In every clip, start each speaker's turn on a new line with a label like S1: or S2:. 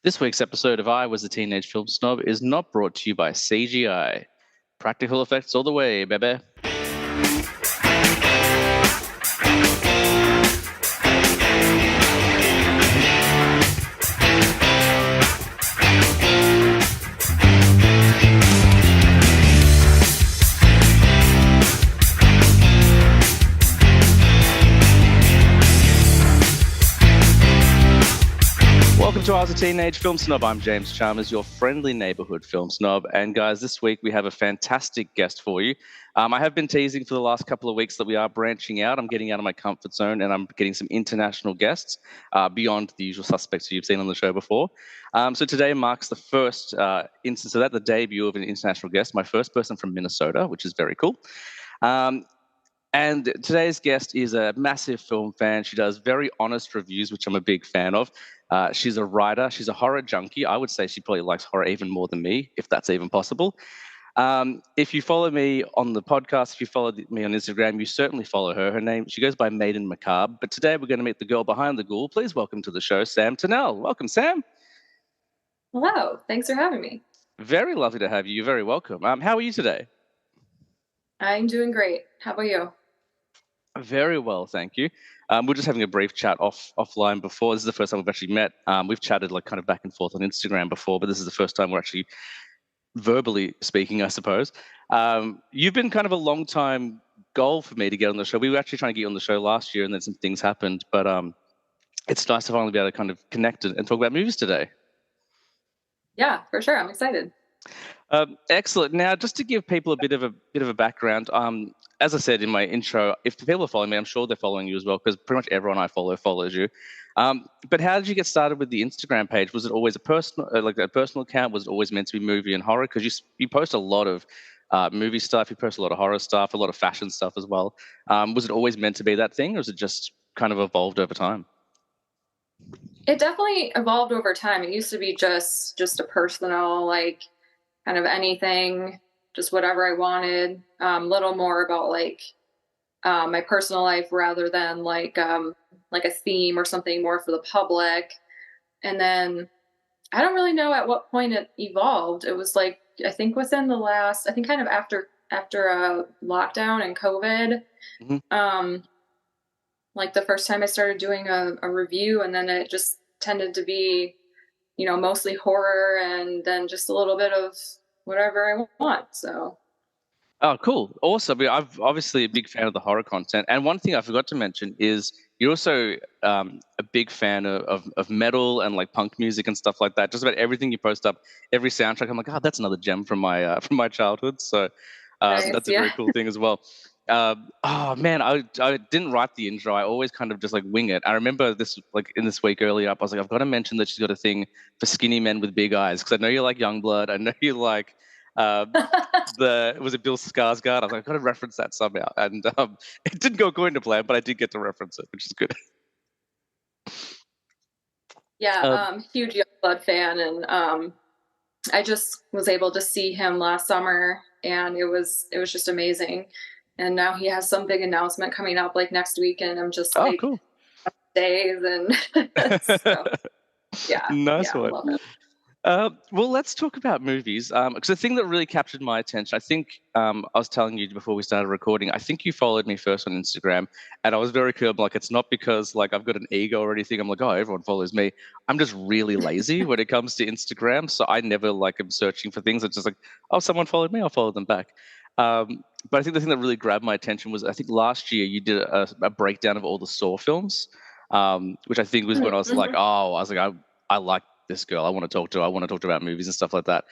S1: This week's episode of I Was a Teenage Film Snob is not brought to you by CGI. Practical effects all the way, baby. Welcome to I Was a Teenage Film Snob. I'm James Chalmers, your friendly neighborhood film snob. And guys, this week we have a fantastic guest for you. I have been teasing for the last couple of weeks that we are branching out. I'm getting out of my comfort zone and I'm getting some international guests beyond the usual suspects you've seen on the show before. So today marks the first instance of that, the debut of an international guest, my first person from Minnesota, which is very cool. And today's guest is a massive film fan. She does very honest reviews, which I'm a big fan of. She's a writer. She's a horror junkie. I would say she probably likes horror even more than me, if that's even possible. If you follow me on the podcast, if you follow me on Instagram, you certainly follow her. She goes by Maiden Macabre. But today we're going to meet the girl behind the ghoul. Please welcome to the show, Sam Tonnell. Welcome, Sam.
S2: Hello. Thanks for having me.
S1: Very lovely to have you. You're very welcome. How are you today?
S2: I'm doing great. How about you?
S1: Very well, thank you. We're just having a brief chat offline before. This is the first time we've actually met. We've chatted like kind of back and forth on Instagram before, but this is the first time we're actually verbally speaking, I suppose. You've been kind of a long time goal for me to get on the show. We were actually trying to get you on the show last year, and then some things happened. But it's nice to finally be able to kind of connect and talk about movies today.
S2: Yeah, for sure. I'm excited.
S1: Excellent. Now, just to give people a bit of a background, as I said in my intro, if people are following me, I'm sure they're following you as well, because pretty much everyone I follow follows you. But how did you get started with the Instagram page? Was it always a personal account? Was it always meant to be movie and horror? Because you post a lot of movie stuff, you post a lot of horror stuff, a lot of fashion stuff as well. Was it always meant to be that thing, or was it just kind of evolved over time?
S2: It definitely evolved over time. It used to be just a personal, like, kind of anything, just whatever I wanted. Little more about like my personal life rather than like a theme or something more for the public. And then I don't really know at what point it evolved. It was like I think within the last, I think kind of after lockdown and COVID.
S1: Mm-hmm.
S2: Like the first time I started doing a review, and then it just tended to be, mostly horror and then just a little bit of whatever I want. So.
S1: Oh, cool. Awesome. I'm obviously a big fan of the horror content. And one thing I forgot to mention is you're also a big fan of metal and like punk music and stuff like that. Just about everything you post up, every soundtrack, I'm like, oh, that's another gem from my childhood. So
S2: Nice,
S1: that's a very cool thing as well. Oh man, I didn't write the intro. I always kind of just like wing it. I remember this like in this week earlier up, I was like, I've got to mention that she's got a thing for skinny men with big eyes, because I know you like Youngblood. I know you like was it Bill Skarsgård? I was like, I've got to reference that somehow, and it didn't go according to plan, but I did get to reference it, which is good.
S2: Yeah, huge Youngblood fan, and I just was able to see him last summer, and it was just amazing. And now he has some big announcement coming up like next week, and I'm just like,
S1: cool.
S2: Days and so, yeah,
S1: nice
S2: one.
S1: I love it. Well, let's talk about movies, because the thing that really captured my attention, I think I was telling you before we started recording, I think you followed me first on Instagram, and I was very clear, like, it's not because like I've got an ego or anything. I'm like, oh, everyone follows me. I'm just really lazy when it comes to Instagram, so I never like am searching for things. It's just like, oh, someone followed me, I'll follow them back. But I think the thing that really grabbed my attention was I think last year you did a breakdown of all the Saw films, which I think was when I was like, I like this girl. I want to talk to her. I want to talk to her about movies and stuff like that.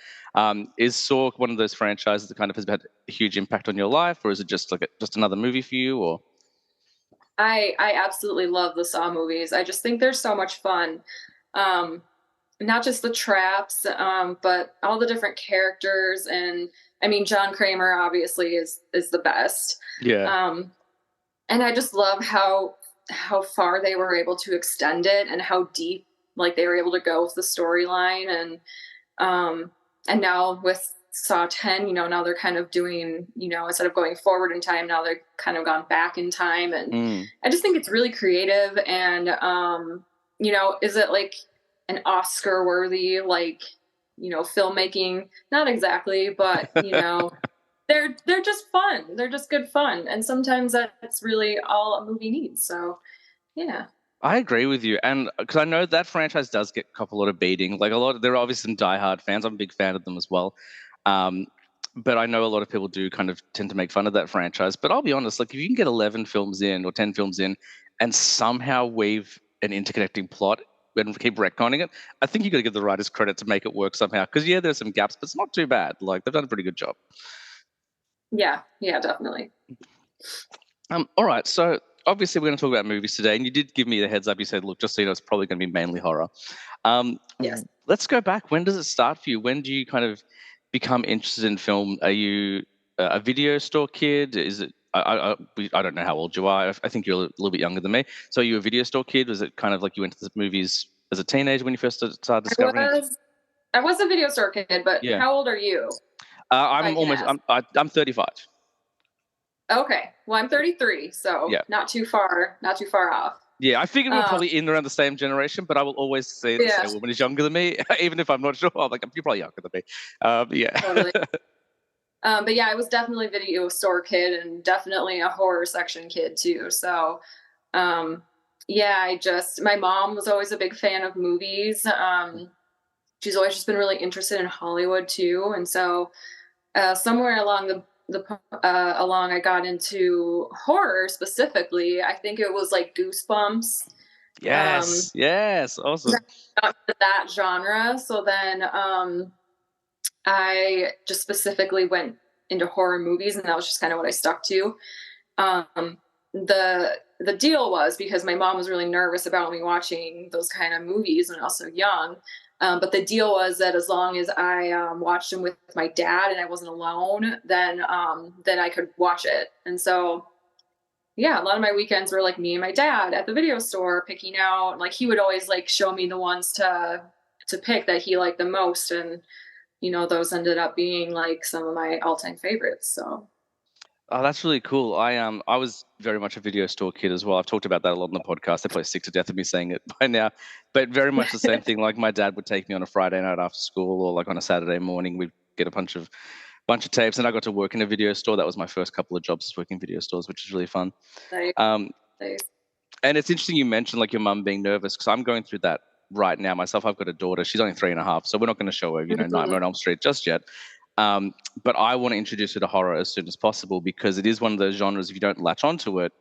S1: Is Saw one of those franchises that kind of has had a huge impact on your life, or is it just like just another movie for you? Or
S2: I absolutely love the Saw movies. I just think they're so much fun. Not just the traps, but all the different characters. And I mean, John Kramer obviously is the best.
S1: Yeah.
S2: And I just love how far they were able to extend it and how deep like they were able to go with the storyline. And now with Saw 10, now they're kind of doing, instead of going forward in time, now they're kind of gone back in time. And I just think it's really creative. And, is it like an Oscar worthy, like, filmmaking. Not exactly, but they're just fun. They're just good fun. And sometimes that's really all a movie needs. So yeah.
S1: I agree with you, and because I know that franchise does get a couple lot of beating. Like a lot, there are obviously some diehard fans. I'm a big fan of them as well. Um, but I know a lot of people do kind of tend to make fun of that franchise. But I'll be honest, like if you can get 11 films in or 10 films in, and somehow weave an interconnecting plot and keep retconning it, I think you got to give the writers credit to make it work somehow. Because yeah, there's some gaps, but it's not too bad. Like they've done a pretty good job.
S2: Yeah, yeah, definitely.
S1: All right, so obviously we're going to talk about movies today, and you did give me the heads up. You said, look, just so you know, it's probably going to be mainly horror.
S2: Yes.
S1: Let's go back. When does it start for you? When do you kind of become interested in film? Are you a video store kid? Is it? I don't know how old you are. I think you're a little bit younger than me. So are you a video store kid? Was it kind of like you went to the movies as a teenager when you first started
S2: I
S1: discovering it?
S2: was I was a video store kid, but
S1: Yeah,
S2: how old are you, if I
S1: I'm
S2: can
S1: almost.
S2: ask?
S1: I'm 35.
S2: Okay. Well, I'm 33, so
S1: Yeah.
S2: not too far off.
S1: Yeah, I figured we are
S2: Um,
S1: probably in around the same generation, but I will always say
S2: yeah,
S1: a woman is younger than me, even if I'm not sure. I'm like, you're probably younger than me. Yeah.
S2: totally. But yeah, I was definitely a video store kid and definitely a horror section kid too. So, um, yeah, my mom was always a big fan of movies. She's always just been really interested in Hollywood too. And so, somewhere along along I got into horror specifically. I think it was like Goosebumps. Um,
S1: Yes, yes, awesome.
S2: Not that genre. So then I just specifically went into horror movies, and that was just kind of what I stuck to. Um, the deal was because my mom was really nervous about me watching those kind of movies when I was so young. But the deal was that as long as I watched them with my dad and I wasn't alone, then I could watch it. And so yeah, a lot of my weekends were like me and my dad at the video store picking out. Like he would always like show me the ones to pick that he liked the most, and those ended up being like some of my all-time favorites. So
S1: Oh, that's really cool. I was very much a video store kid as well. I've talked about that a lot on the podcast. They probably sick to death of me saying it by now, but very much the same thing. Like my dad would take me on a Friday night after school, or like on a Saturday morning. We'd get a bunch of tapes, and I got to work in a video store. That was my first couple of jobs, working video stores, which is really fun.
S2: nice,
S1: Um,
S2: nice.
S1: and it's interesting you mentioned like your mum being nervous, because I'm going through that right now myself. I've got a daughter. She's only 3.5, so we're not going to show her,
S2: Mhm.
S1: Nightmare on Elm Street just yet. But I want to introduce her to horror as soon as possible, because it is one of those genres. If you don't latch onto it,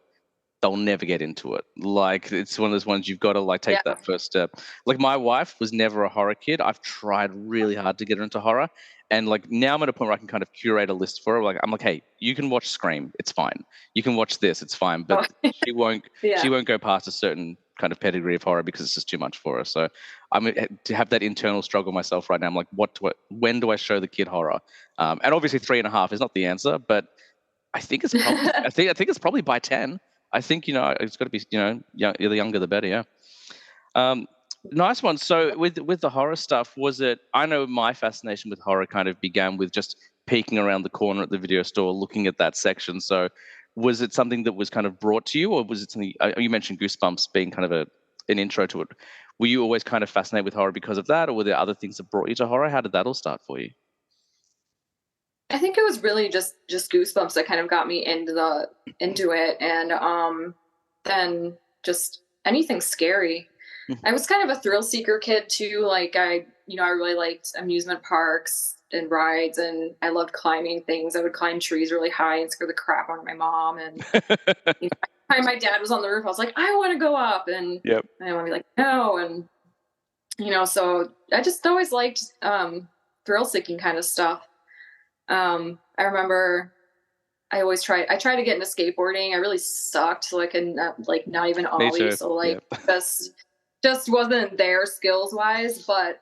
S1: they'll never get into it. Like it's one of those ones you've got to like
S2: Yeah.
S1: take that first step. Like my wife was never a horror kid. I've tried really hard to get her into horror, and like now I'm at a point where I can kind of curate a list for her. Like I'm like, hey, you can watch Scream, it's fine. You can watch this, it's fine. But
S2: Oh,
S1: she won't
S2: yeah.
S1: she won't go past a certain kind of pedigree of horror, because it's just too much for her. So I'm to have that internal struggle myself right now. I'm like, when do I show the kid horror? And obviously 3.5 is not the answer, but I think it's probably I think it's probably by 10. I think it's got to be the younger the better. Yeah. Nice one. So with the horror stuff, was it? I know my fascination with horror kind of began with just peeking around the corner at the video store, looking at that section. So was it something that was kind of brought to you, or was it something? You mentioned Goosebumps being kind of an intro to it. Were you always kind of fascinated with horror because of that, or were there other things that brought you to horror? How did that all start for you?
S2: I think it was really just Goosebumps that kind of got me into it, and then just anything scary. I was kind of a thrill seeker kid too. Like I really liked amusement parks and rides, and I loved climbing things. I would climb trees really high and scare the crap out of my mom. And every time my dad was on the roof, I was like, I want to go up, and
S1: Yep.
S2: I want to be like, no, and so I just always liked thrill seeking kind of stuff. I remember I tried to get into skateboarding. I really sucked, like, and not even
S1: Me
S2: ollie.
S1: too.
S2: So
S1: Yeah.
S2: like just wasn't there skills wise. But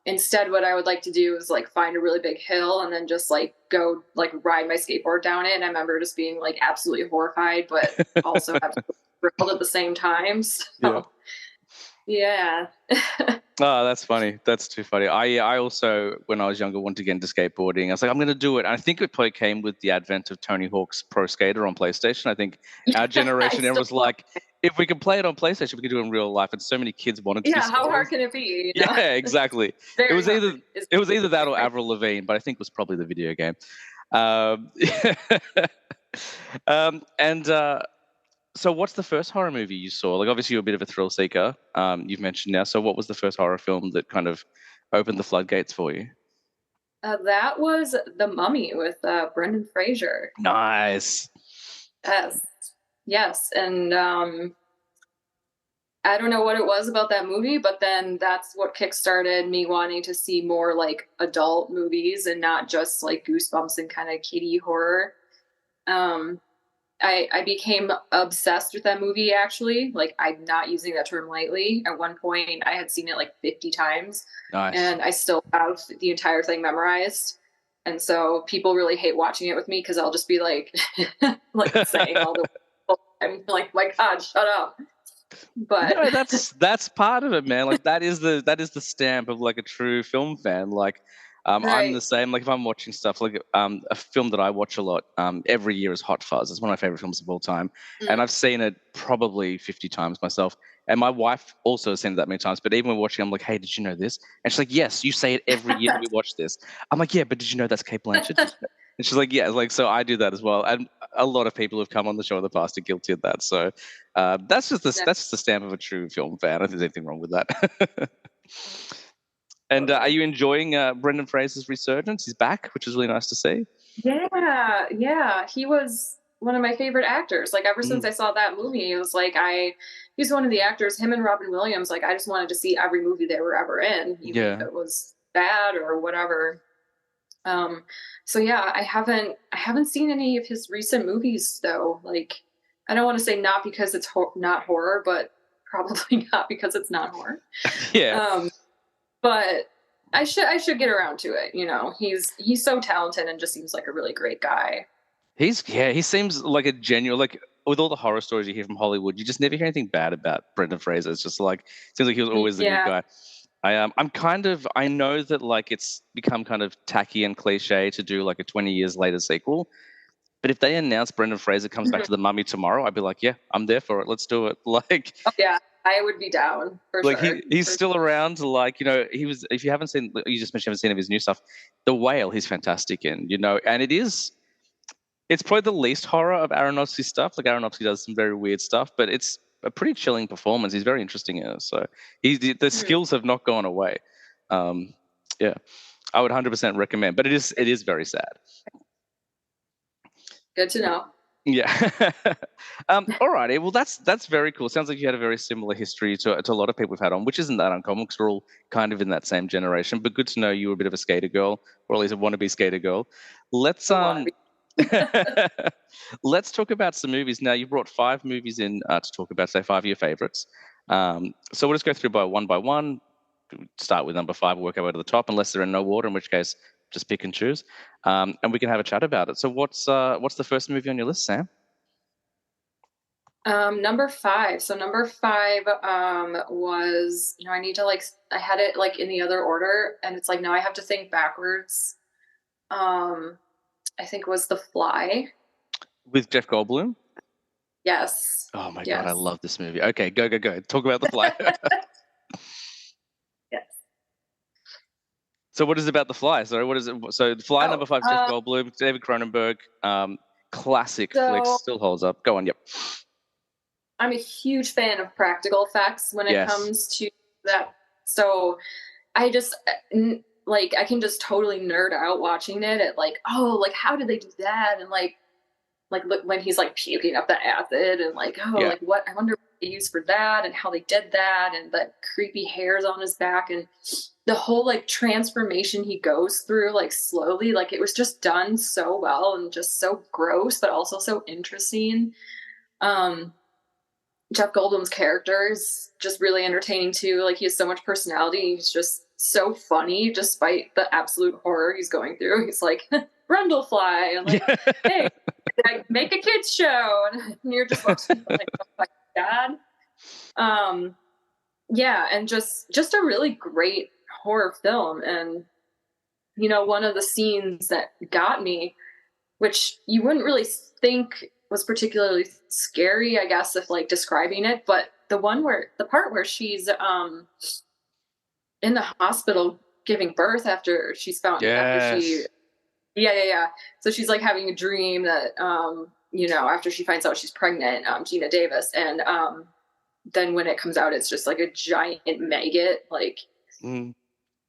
S2: instead what I would like to do is like find a really big hill and then just like go like ride my skateboard down it. And I remember just being like absolutely horrified, but also absolutely thrilled at the same time.
S1: Yeah.
S2: So yeah.
S1: Oh, that's funny. That's too funny. I also, when I was younger, wanted to get into skateboarding. I was like, I'm going to do it. And I think it probably came with the advent of Tony Hawk's Pro Skater on PlayStation. I think our
S2: I
S1: generation, everyone
S2: still
S1: was
S2: love
S1: like,
S2: it.
S1: if we could play it on PlayStation, we could do it in real life. And so many kids wanted to do
S2: Yeah, how hard
S1: stories.
S2: can it be? You know,
S1: Yeah, exactly. It
S2: very
S1: was either
S2: hard. It's
S1: it was either that or
S2: right.
S1: Avril Lavigne, but I think it was probably the video game. Um, and so, what's the first horror movie you saw? Like, obviously, you're a bit of a thrill seeker. You've mentioned now. So, what was the first horror film that kind of opened the floodgates for you?
S2: That was The Mummy with Brendan Fraser.
S1: Nice.
S2: Yes, yes, and I don't know what it was about that movie, but then that's what kickstarted me wanting to see more like adult movies and not just like Goosebumps and kind of kiddie horror. Um, I became obsessed with that movie actually. Like, I'm not using that term lightly. At one point, I had seen it like 50 times,
S1: Nice.
S2: and I still have the entire thing memorized. And so people really hate watching it with me because I'll just be like, like saying all the I'm like, my God, shut up. But
S1: No, that's part of it, man. Like that is the stamp of like a true film fan. Like, I'm the
S2: right.
S1: same. Like if I'm watching stuff like a film that I watch a lot every year is Hot Fuzz. It's one of my favorite films of all time, and
S2: Mm.
S1: I've seen it probably 50 times myself. And my wife also has seen it that many times. But even when watching, I'm like, "Hey, did you know this?" And she's like, "Yes, you say it every year that we watch this." I'm like, "Yeah, but did you know that's Kate Blanchett?" Did you know? And she's like, "Yeah." Like so, I do that as well. And a lot of people who've come on the show in the past are guilty of that. So that's just the stamp of a true film fan. I don't think there's anything wrong with that. And are
S2: Totally.
S1: you enjoying Brendan Fraser's resurgence? He's back, which is really nice to see.
S2: Yeah, yeah. He was one of my favorite actors. Like, ever since
S1: Mm,
S2: I saw that movie, it was like he's one of the actors, him and Robin Williams, like I just wanted to see every movie they were ever in, even if
S1: yeah,
S2: it was bad or whatever. Um, so yeah, I haven't seen any of his recent movies though. Like, I don't want to say not because it's not horror, but probably not because it's not horror.
S1: yeah.
S2: Um, but I should get around to it. You know, he's so talented and just seems like a really great guy.
S1: He seems like a genuine like with all the horror stories you hear from Hollywood, you just never hear anything bad about Brendan Fraser. It's just like seems like he was always the good
S2: Yeah.
S1: guy. I know that like it's become kind of tacky and cliche to do like a 20 years later sequel. But if they announce Brendan Fraser comes back
S2: Mhm.
S1: to the Mummy tomorrow, I'd be like, yeah, I'm there for it. Let's do it.
S2: Oh yeah, I would be down for
S1: Like
S2: sure.
S1: he's
S2: For
S1: still around. Like he was. If you haven't seen, you just mentioned you haven't seen of his new stuff. The Whale, he's fantastic in. And it's probably the least horror of Aronofsky's stuff. Like Aronofsky does some very weird stuff, but it's a pretty chilling performance. He's very interesting in it. So the
S2: Mhm.
S1: skills have not gone away. Um, yeah, I would 100% recommend. But it is very sad.
S2: Good to know.
S1: Yeah. All righty. Well, that's very cool. Sounds like you had a very similar history to a lot of people we've had on, which isn't that uncommon because we're all kind of in that same generation. But good to know you were a bit of a skater girl, or at least a wannabe skater girl. Let's
S2: I want to be.
S1: let's talk about some movies now. You brought 5 movies in to talk about, say 5 of your favorites. So we'll just go through by one. Start with number 5, work our way to the top, unless they're in no order, in which case just pick and choose, and we can have a chat about it. So what's the first movie on your list, Sam?
S2: Number 5. So number 5 was, I need to like I had it like in the other order, and it's like now I have to think backwards. Um, I think it was The Fly.
S1: With Jeff Goldblum?
S2: Yes.
S1: Oh my god, I
S2: Yes.
S1: love this movie. Okay, go go go. Talk about The Fly.
S2: Yes.
S1: So what is it about The Fly? Sorry, what is it? So The Fly
S2: Oh,
S1: number 5, Jeff Goldblum, David Cronenberg, classic flick,
S2: so
S1: still holds up. Go on. Yep.
S2: I'm a huge fan of practical effects when it
S1: Yes.
S2: comes to that. So I just like I can just totally nerd out watching it at like, oh, like how did they do that? And like look when he's like puking up the acid and like, oh,
S1: Yeah.
S2: like what I wonder what they used for that and how they did that and the creepy hairs on his back and the whole like transformation he goes through like slowly, like it was just done so well and just so gross but also so interesting. um Jeff Goldblum's character is just really entertaining too. Like he has so much personality. He's just so funny despite the absolute horror he's going through. He's like Brundlefly and like,
S1: Yeah.
S2: hey, like, make a kids show, and you're just watching like, oh my god. Um, yeah, and just a really great horror film. And one of the scenes that got me, which you wouldn't really think. was particularly scary, I guess, if like describing it. But the part where she's in the hospital giving birth after she
S1: Yes.
S2: yeah. So she's like having a dream that after she finds out she's pregnant, Gina Davis, and then when it comes out, it's just like a giant maggot. Like
S1: Mm.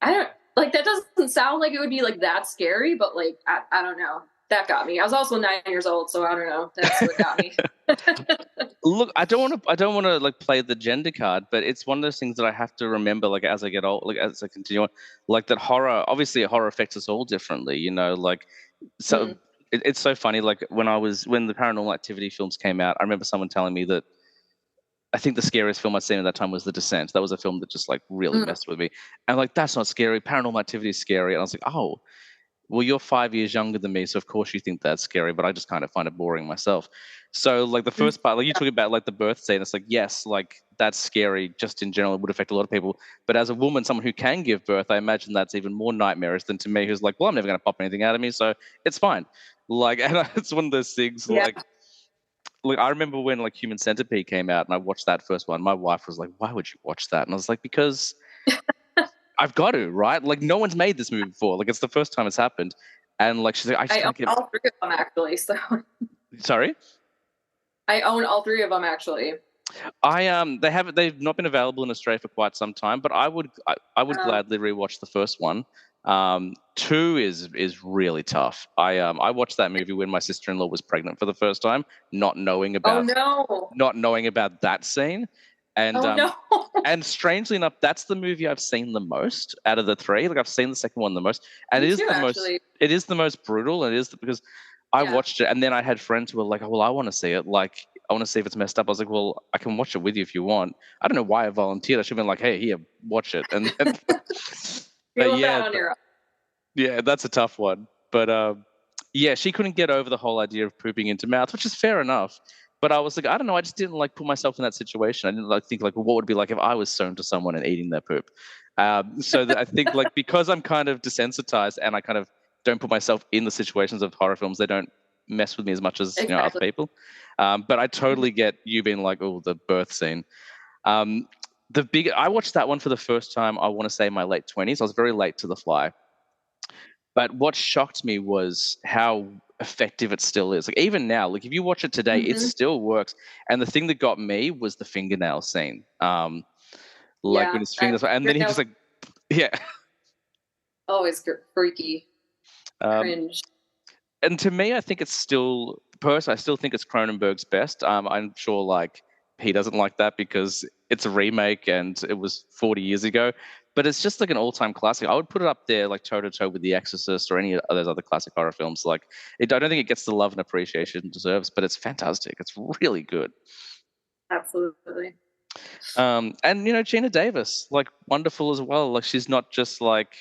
S2: I don't like that doesn't sound like it would be like that scary, but like I don't know. That got me. I was also 9 years old, so I don't know. That's what got me.
S1: Look, I don't want to like play the gender card, but it's one of those things that I have to remember, like as I get old, like as I continue on, like that horror. Obviously, horror affects us all differently. Like so.
S2: Mm,
S1: It's so funny. Like when the Paranormal Activity films came out, I remember someone telling me that I think the scariest film I'd seen at that time was The Descent. That was a film that just like really
S2: mm,
S1: messed with me. And like that's not scary. Paranormal Activity is scary. And I was like, oh, well, you're 5 years younger than me, so of course you think that's scary, but I just kind of find it boring myself. So like the
S2: mm.
S1: first part, like you talking about like the birth scene, it's like yes, like that's scary. Just in general, it would affect a lot of people. But as a woman, someone who can give birth, I imagine that's even more nightmarish than to me, who's like, well, I'm never going to pop anything out of me, so it's fine. Like, and it's one of those things.
S2: Yeah.
S1: Like I remember when like Human Centipede came out, and I watched that first one. My wife was like, "Why would you watch that?" And I was like, "Because I've got to, right? Like no one's made this movie before. Like it's the first time it's happened." And like she's like, "I just
S2: I own
S1: can't get."
S2: all three of them actually. So
S1: Sorry.
S2: I own all three of them actually.
S1: They've not been available in Australia for quite some time, but I would
S2: Um,
S1: gladly rewatch the first one. Two is really tough. I watched that movie when my sister-in-law was pregnant for the first time, not knowing
S2: oh
S1: about
S2: no.
S1: not knowing about that scene. And
S2: Oh no.
S1: and strangely enough, that's the movie I've seen the most out of the three. Like I've seen the second one the most, and
S2: Me too actually.
S1: it is the most brutal. And it is because I
S2: Yeah.
S1: watched it, and then I had friends who were like, "Oh, well, I want to see it. Like, I want to see if it's messed up." I was like, "Well, I can watch it with you if you want." I don't know why I volunteered. I should have been like, "Hey, here, watch it." And then, but
S2: Deal with that on your own.
S1: yeah, that's a tough one. But yeah, she couldn't get over the whole idea of pooping into mouth, which is fair enough. But I was like, I don't know, I just didn't like put myself in that situation. I didn't like think like, well, what would it be like if I was sewn to someone and eating their poop. So that I think like because I'm kind of desensitized and I kind of don't put myself in the situations of horror films, they don't mess with me as much as other
S2: Exactly.
S1: people. But I
S2: Mhm.
S1: totally get you being like, oh, the birth scene. Um, I watched that one for the first time. I want to say in my late 20s. I was very late to the fly. But what shocked me was how effective it still is. Like even now, like if you watch it today, it
S2: Mhm.
S1: still works. And the thing that got me was the fingernail scene. Like when
S2: Yeah.
S1: his fingers, and then he
S2: Fingernails
S1: just like, yeah.
S2: always freaky,
S1: Um,
S2: cringe.
S1: and to me, I think it's still personally, I still think it's Cronenberg's best. I'm sure like he doesn't like that because it's a remake and it was 40 years ago. But it's just like an all-time classic. I would put it up there, like toe to toe with The Exorcist or any of those other classic horror films. Like, I don't think it gets the love and appreciation it deserves, but it's fantastic. It's really good.
S2: Absolutely.
S1: And Gina Davis, like wonderful as well. Like she's not just like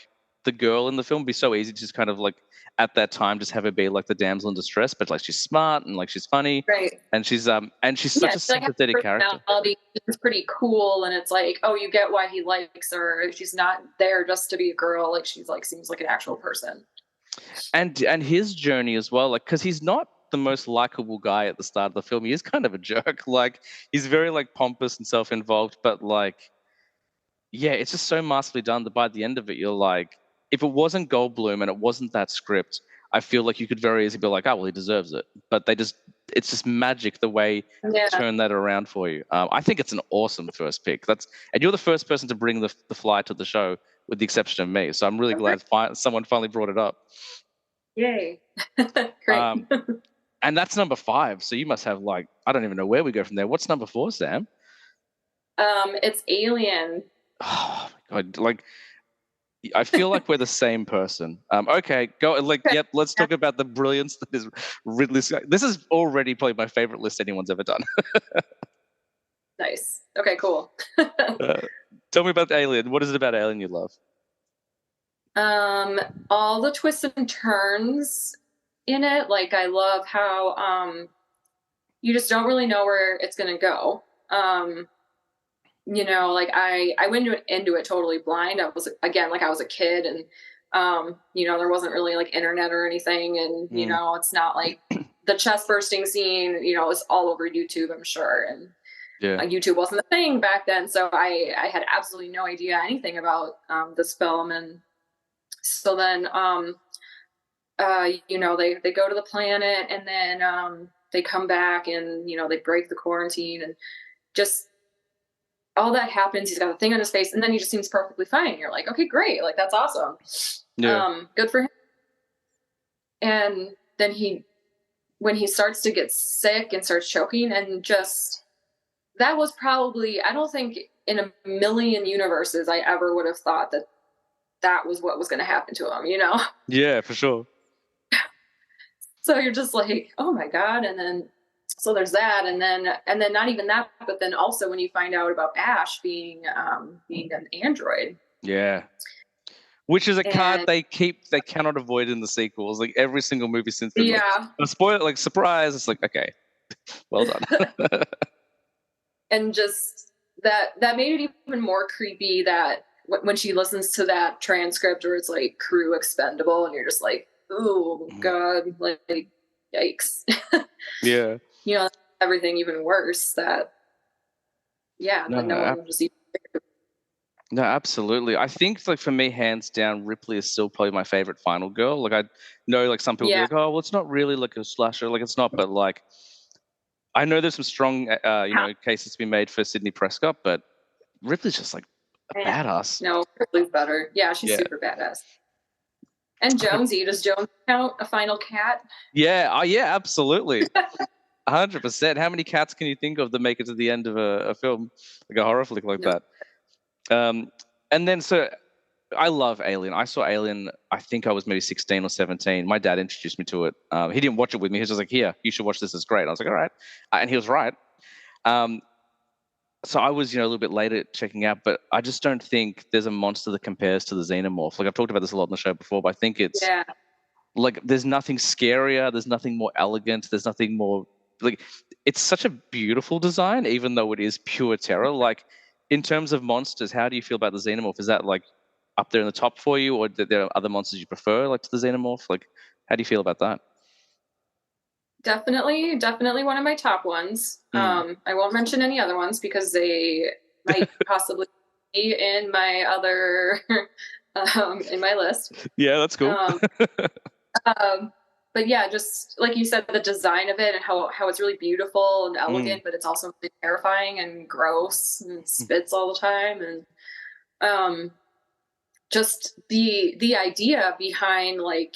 S1: the girl in the film. It'd be so easy to just kind of like at that time just have her be like the damsel in distress, but like she's smart and like she's funny,
S2: Right.
S1: and she's
S2: Yeah,
S1: such a
S2: she like has
S1: sympathetic
S2: a
S1: character.
S2: personality. She's pretty cool, and it's like, oh, you get why he likes her. She's not there just to be a girl. Like she's like seems like an actual person.
S1: And his journey as well, like because he's not the most likable guy at the start of the film. He is kind of a jerk. Like he's very like pompous and self-involved, but like yeah, it's just so masterfully done that by the end of it, you're like, if it wasn't Goldblum and it wasn't that script, I feel like you could very easily be like, oh well, he deserves it. But it's just magic the way they
S2: Yeah.
S1: turn that around for you. I think it's an awesome first pick. And you're the first person to bring the fly to the show, with the exception of me. So I'm really
S2: Okay.
S1: glad someone finally brought it up.
S2: Yay. Great.
S1: Um, and that's number five. So you must have like I don't even know where we go from there. What's number four, Sam?
S2: It's Alien.
S1: Oh my god! Like I feel like we're the same person. Okay, go like
S2: Okay.
S1: yep. Let's talk about the brilliance that is Ridley Scott. This is already probably my favorite list anyone's ever done.
S2: Nice. Okay, cool.
S1: Uh, tell me about Alien. What is it about Alien you love?
S2: um, all the twists and turns in it. Like I love how you just don't really know where it's gonna go. Like I went into it totally blind. I was again like I was a kid, and there wasn't really like internet or anything, and
S1: Mm,
S2: it's not like the chest bursting scene, you know, was all over YouTube, I'm sure. And
S1: Yeah.
S2: YouTube wasn't a thing back then. So I had absolutely no idea anything about this film. And so then, you know, they go to the planet, and then they come back, and, you know, they break the quarantine, and just all that happens. He's got a thing on his face, and then he just seems perfectly fine. You're like, okay, great. Like, that's awesome.
S1: Yeah.
S2: Good for him. And then when he starts to get sick and starts choking, and just, that was probably, I don't think in a million universes I ever would have thought that that was what was going to happen to him, you know?
S1: Yeah, for sure.
S2: So you're just like, oh my God. And then, so there's that. And then not even that, but then also when you find out about Ash being an android.
S1: Yeah. Which is a card
S2: And
S1: they cannot avoid in the sequels. Like every single movie since then. Like,
S2: yeah.
S1: a spoiler, like surprise. It's like, okay, well done.
S2: And just that made it even more creepy, that when she listens to that transcript where it's like crew expendable, and you're just like, oh God, like yikes.
S1: Yeah.
S2: You know, everything even worse, that yeah,
S1: No,
S2: that no one just even.
S1: no, absolutely. I think, like, for me, hands down, Ripley is still probably my favorite final girl. Like, I know, like, some people be
S2: Yeah.
S1: like, oh, well, it's not really like a slasher. Like, it's not, but like, I know there's some strong, you know, cases to be made for Sydney Prescott, but Ripley's just like a badass.
S2: No, Ripley's better. Yeah, she's
S1: Yeah.
S2: super badass. And Jonesy, does Jones count a final cat?
S1: Yeah. Yeah, absolutely. 100%. How many cats can you think of that make it to the end of a film, like a horror flick like
S2: No.
S1: that? And then, so I love Alien. I saw Alien, I think I was maybe 16 or 17. My dad introduced me to it. He didn't watch it with me. He was just like, here, you should watch this. It's great. I was like, all right. And he was right. Um, so I was, you know, a little bit later checking out, but I just don't think there's a monster that compares to the Xenomorph. Like, I've talked about this a lot on the show before, but I think it's like, there's nothing scarier. There's nothing more elegant. There's nothing more, like, it's such a beautiful design, even though it is pure terror. Like, in terms of monsters, how do you feel about the Xenomorph? Is that like up there in the top for you, or there are other monsters you prefer, like, to the Xenomorph? Like, how do you feel about that?
S2: Definitely one of my top ones. I won't mention any other ones because they might possibly be in my other in my list.
S1: Yeah, that's cool.
S2: Um, but yeah, just like you said, the design of it, and how it's really beautiful and elegant, but it's also really terrifying and gross, and it spits all the time. And um, just the idea behind, like,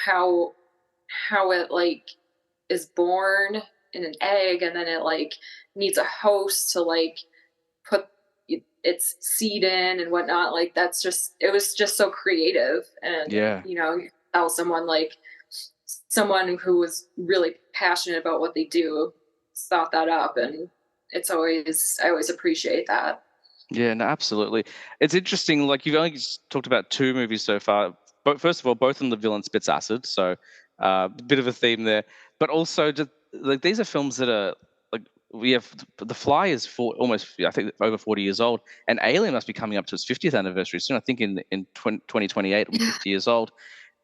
S2: how it, like, is born in an egg, and then it, like, needs a host to, like, put its seed in and whatnot. Like, that's just, it was just so creative. And
S1: Yeah.
S2: you know, how someone who was really passionate about what they do thought that up. And I always appreciate that.
S1: Yeah, no, absolutely. It's interesting. Like, you've only just talked about two movies so far. But first of all, both of them, the villain spits acid, so a bit of a theme there. But also, just like, these are films that are like, we have The Fly is almost, I think, over 40 years old, and Alien must be coming up to its 50th anniversary soon. I think in 2028 it'll be 50 years old.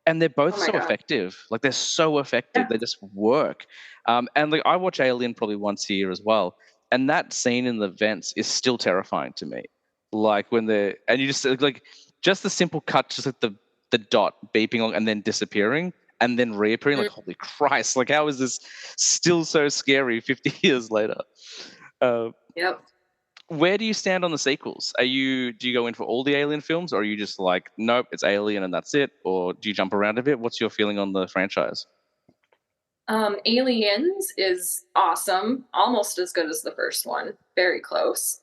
S1: And they're both
S2: Oh my
S1: so
S2: god.
S1: effective. Like, they're so effective.
S2: Yeah.
S1: They just work. And like, I watch Alien probably once a year as well. And that scene in the vents is still terrifying to me. Like, when they're, and you just like, just the simple cut, just like the dot beeping along and then disappearing and then reappearing. Like, holy Christ! Like, how is this still so scary 50 years later? Uh,
S2: Yep.
S1: where do you stand on the sequels? Do you go in for all the Alien films, or are you just like, nope, it's Alien and that's it? Or do you jump around a bit? What's your feeling on the franchise?
S2: Aliens is awesome, almost as good as the first one, very close.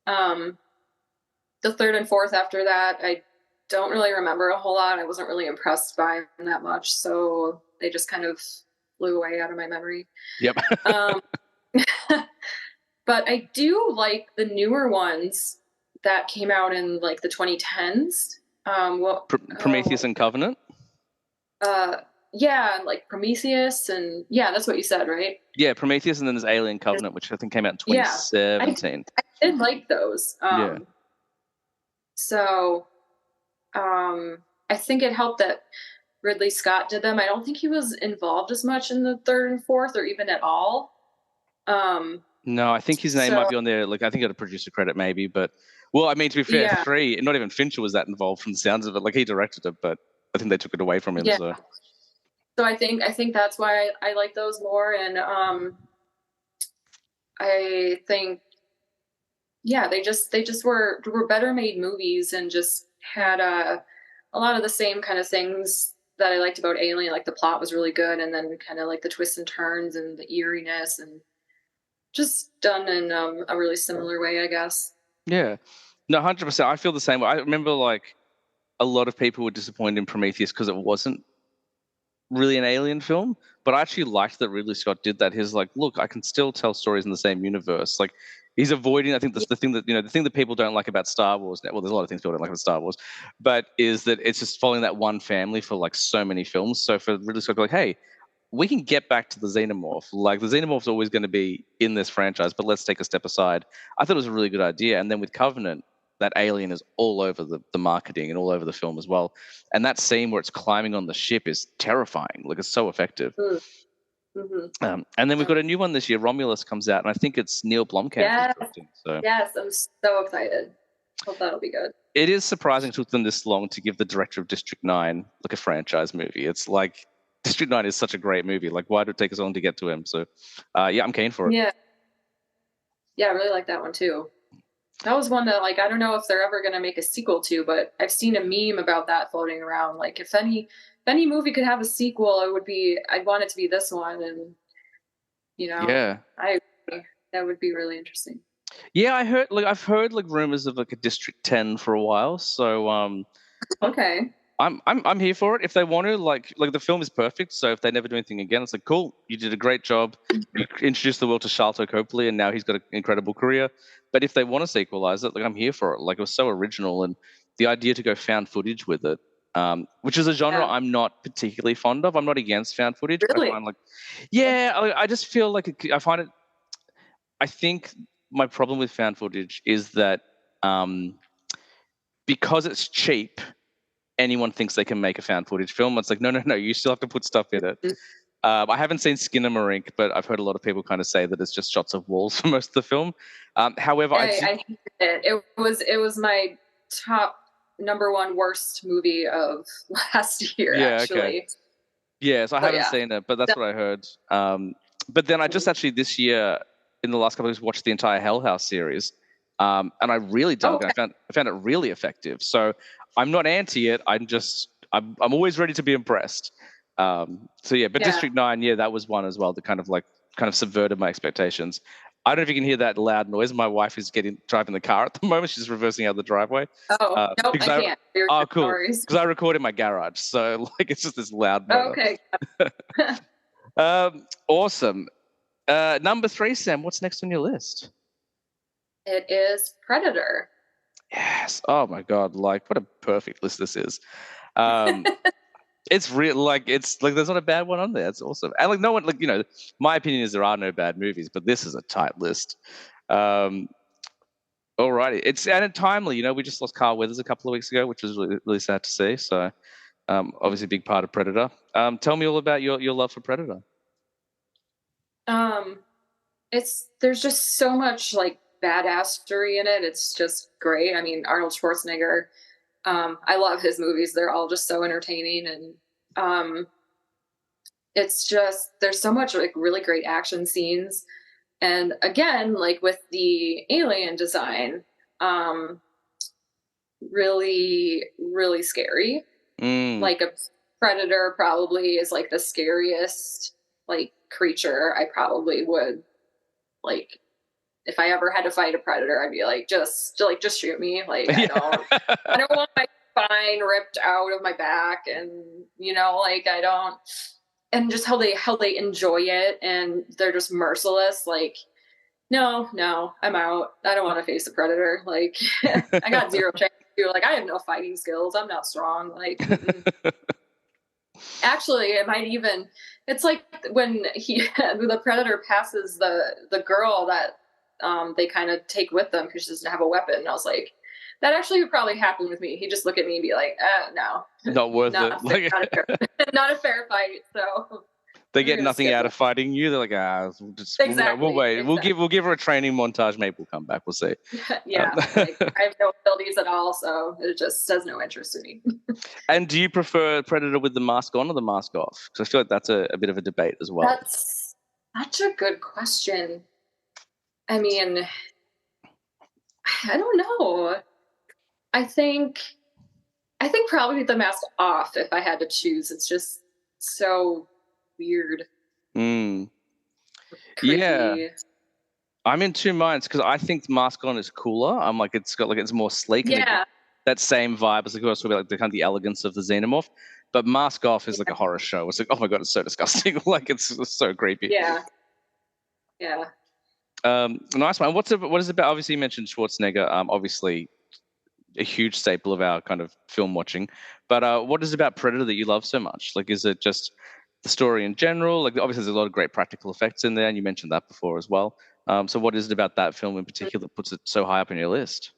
S2: Um, the third and fourth after that, I don't really remember a whole lot. I wasn't really impressed by them that much, so they just kind of flew away out of my memory.
S1: Yep.
S2: Um, but I do like the newer ones that came out in, like, the 2010s.
S1: Prometheus and Covenant?
S2: Yeah, like Prometheus, and yeah, that's what you said, right?
S1: Yeah, Prometheus, and then there's Alien Covenant, which I think came out in
S2: Yeah,
S1: 2017.
S2: I did like those.
S1: Yeah.
S2: So I think it helped that Ridley Scott did them. I don't think he was involved as much in the third and fourth, or even at all.
S1: No, I think his name might
S2: So
S1: be on there. Like, I think he got a producer credit maybe, but well, I mean, to be fair,
S2: yeah,
S1: 3, not even Fincher was that involved from the sounds of it. Like, he directed it, but I think they took it away from him.
S2: yeah.
S1: So
S2: So I think that's why I like those more, and I think yeah, they just were better made movies and just had a lot of the same kind of things that I liked about Alien. Like the plot was really good, and then kind of like the twists and turns and the eeriness, and just done in a really similar way, I guess.
S1: yeah, no, 100%. I feel the same way. I remember like a lot of people were disappointed in Prometheus because it wasn't really an alien film, but I actually liked that Ridley Scott did that. He's like, look, I can still tell stories in the same universe. Like, he's avoiding. I think that's
S2: Yeah.
S1: the thing that the thing that people don't like about Star Wars. Well, there's a lot of things people don't like about Star Wars, but is that it's just following that one family for like so many films. So for Ridley Scott to be like, hey, we can get back to the xenomorph. Like the xenomorph's always going to be in this franchise, but let's take a step aside. I thought it was a really good idea. And then with Covenant, that alien is all over the marketing and all over the film as well. And that scene where it's climbing on the ship is terrifying. Like it's so effective.
S2: Mm-hmm.
S1: And then we've got a new one this year. Romulus comes out, and I think it's Neil Blomkamp who's
S2: Yes,
S1: directing. So
S2: yes, I'm so excited. Hope that'll be good.
S1: it is surprising it took them this long to give the director of District 9 like a franchise movie. It's like District 9 is such a great movie. Like, why did it take us long to get to him? So, yeah, I'm keen for it.
S2: Yeah, yeah, I really like that one too. That was one that like I don't know if they're ever gonna make a sequel to, but I've seen a meme about that floating around. Like if any movie could have a sequel, I'd want it to be this one, and you know,
S1: Yeah.
S2: I agree. That would be really interesting.
S1: Yeah, I've heard like rumors of like a District 10 for a while. So
S2: Okay.
S1: I'm here for it. If they want to, like the film is perfect. So if they never do anything again, it's like cool. You did a great job. You introduced the world to Sharlto Copley, and now he's got an incredible career. But if they want to sequelize it, like I'm here for it. Like it was so original, and the idea to go found footage with it, which is a genre
S2: Yeah.
S1: I'm not particularly fond of. I'm not against found footage, but I
S2: Really?
S1: find like, yeah, I just feel like I find it. I think my problem with found footage is that um, because it's cheap anyone thinks they can make a found footage film. It's like, no, no, no, you still have to put stuff in it. I haven't seen Skinamarink, but I've heard a lot of people kind of say that it's just shots of walls for most of the film. However,
S2: I hated it. It was my top number one worst movie of last year,
S1: yeah, okay.
S2: actually.
S1: Yeah, so I
S2: But
S1: haven't
S2: yeah.
S1: seen it, but that's what I heard. But then I just actually this year, in the last couple of weeks, watched the entire Hell House series, and I really dug it.
S2: Okay.
S1: I found it really effective. So I'm not anti it. I'm always ready to be impressed. So yeah, but
S2: Yeah.
S1: District 9, yeah, that was one as well that kind of subverted my expectations. I don't know if you can hear that loud noise. My wife is driving the car at the moment. She's reversing out the driveway.
S2: Oh, nope,
S1: Because
S2: I can't.
S1: oh, cool.
S2: Stories.
S1: Because I record in my garage, so like it's just this loud motor.
S2: Okay.
S1: Awesome. Number 3, Sam. What's next on your list?
S2: It is Predator.
S1: Yes. Oh my God. Like, what a perfect list this is. It's real. Like, it's like there's not a bad one on there. It's awesome. And like, no one, like, my opinion is there are no bad movies, but this is a tight list. Alrighty. It's timely. We just lost Carl Weathers a couple of weeks ago, which was really, really sad to see. So, obviously, a big part of Predator. Tell me all about your love for Predator.
S2: Um, there's just so much like badassery in it. It's just great. I mean, Arnold Schwarzenegger. I love his movies. They're all just so entertaining, and it's just there's so much like really great action scenes. And again, like with the alien design, really, really scary.
S1: Mm.
S2: Like a predator probably is like the scariest like creature I probably would like if I ever had to fight a predator, I'd be like, just shoot me. Like I don't want my spine ripped out of my back, and like I don't, and just how they enjoy it, and they're just merciless. Like, no, I'm out. I don't want to face a predator. Like, I got zero chance. Like, I have no fighting skills. I'm not strong. Like, actually, it might even. It's like when the predator passes the girl that they kind of take with them because she doesn't have a weapon. And I was like, That actually would probably happen with me. He'd just look at me and be like, no,
S1: Not worth
S2: not
S1: it.
S2: a fair,
S1: Like
S2: not a fair, not a fair fight. So
S1: they
S2: we're
S1: get
S2: gonna
S1: nothing
S2: skip
S1: out
S2: it.
S1: of fighting you. They're like, we'll
S2: Exactly.
S1: wait.
S2: Exactly.
S1: We'll give her a training montage. Maybe we'll come back. We'll see. Um,
S2: Yeah. Like I have no abilities at all, so it just has no interest in me.
S1: and do you prefer Predator with the mask on or the mask off? Because I feel like that's a bit of a debate as well.
S2: That's such a good question. I mean, I don't know. I think I think probably the mask off if I had to choose. It's just so weird,
S1: Mm. Yeah,
S2: creepy.
S1: I'm in two minds because I think the mask on is cooler. I'm like it's got like it's more sleek and it gives
S2: Yeah,
S1: that same vibe as like also like the kind of the elegance of the xenomorph. But mask off is like
S2: yeah,
S1: a horror show. It's like oh my god, it's so disgusting. Like it's so creepy.
S2: yeah, yeah.
S1: Nice one. What is it about? Obviously, you mentioned Schwarzenegger. Obviously a huge staple of our kind of film watching. But what is it about Predator that you love so much? Like, is it just the story in general? Like, obviously, there's a lot of great practical effects in there, and you mentioned that before as well. So, what is it about that film in particular that puts it so high up on your list?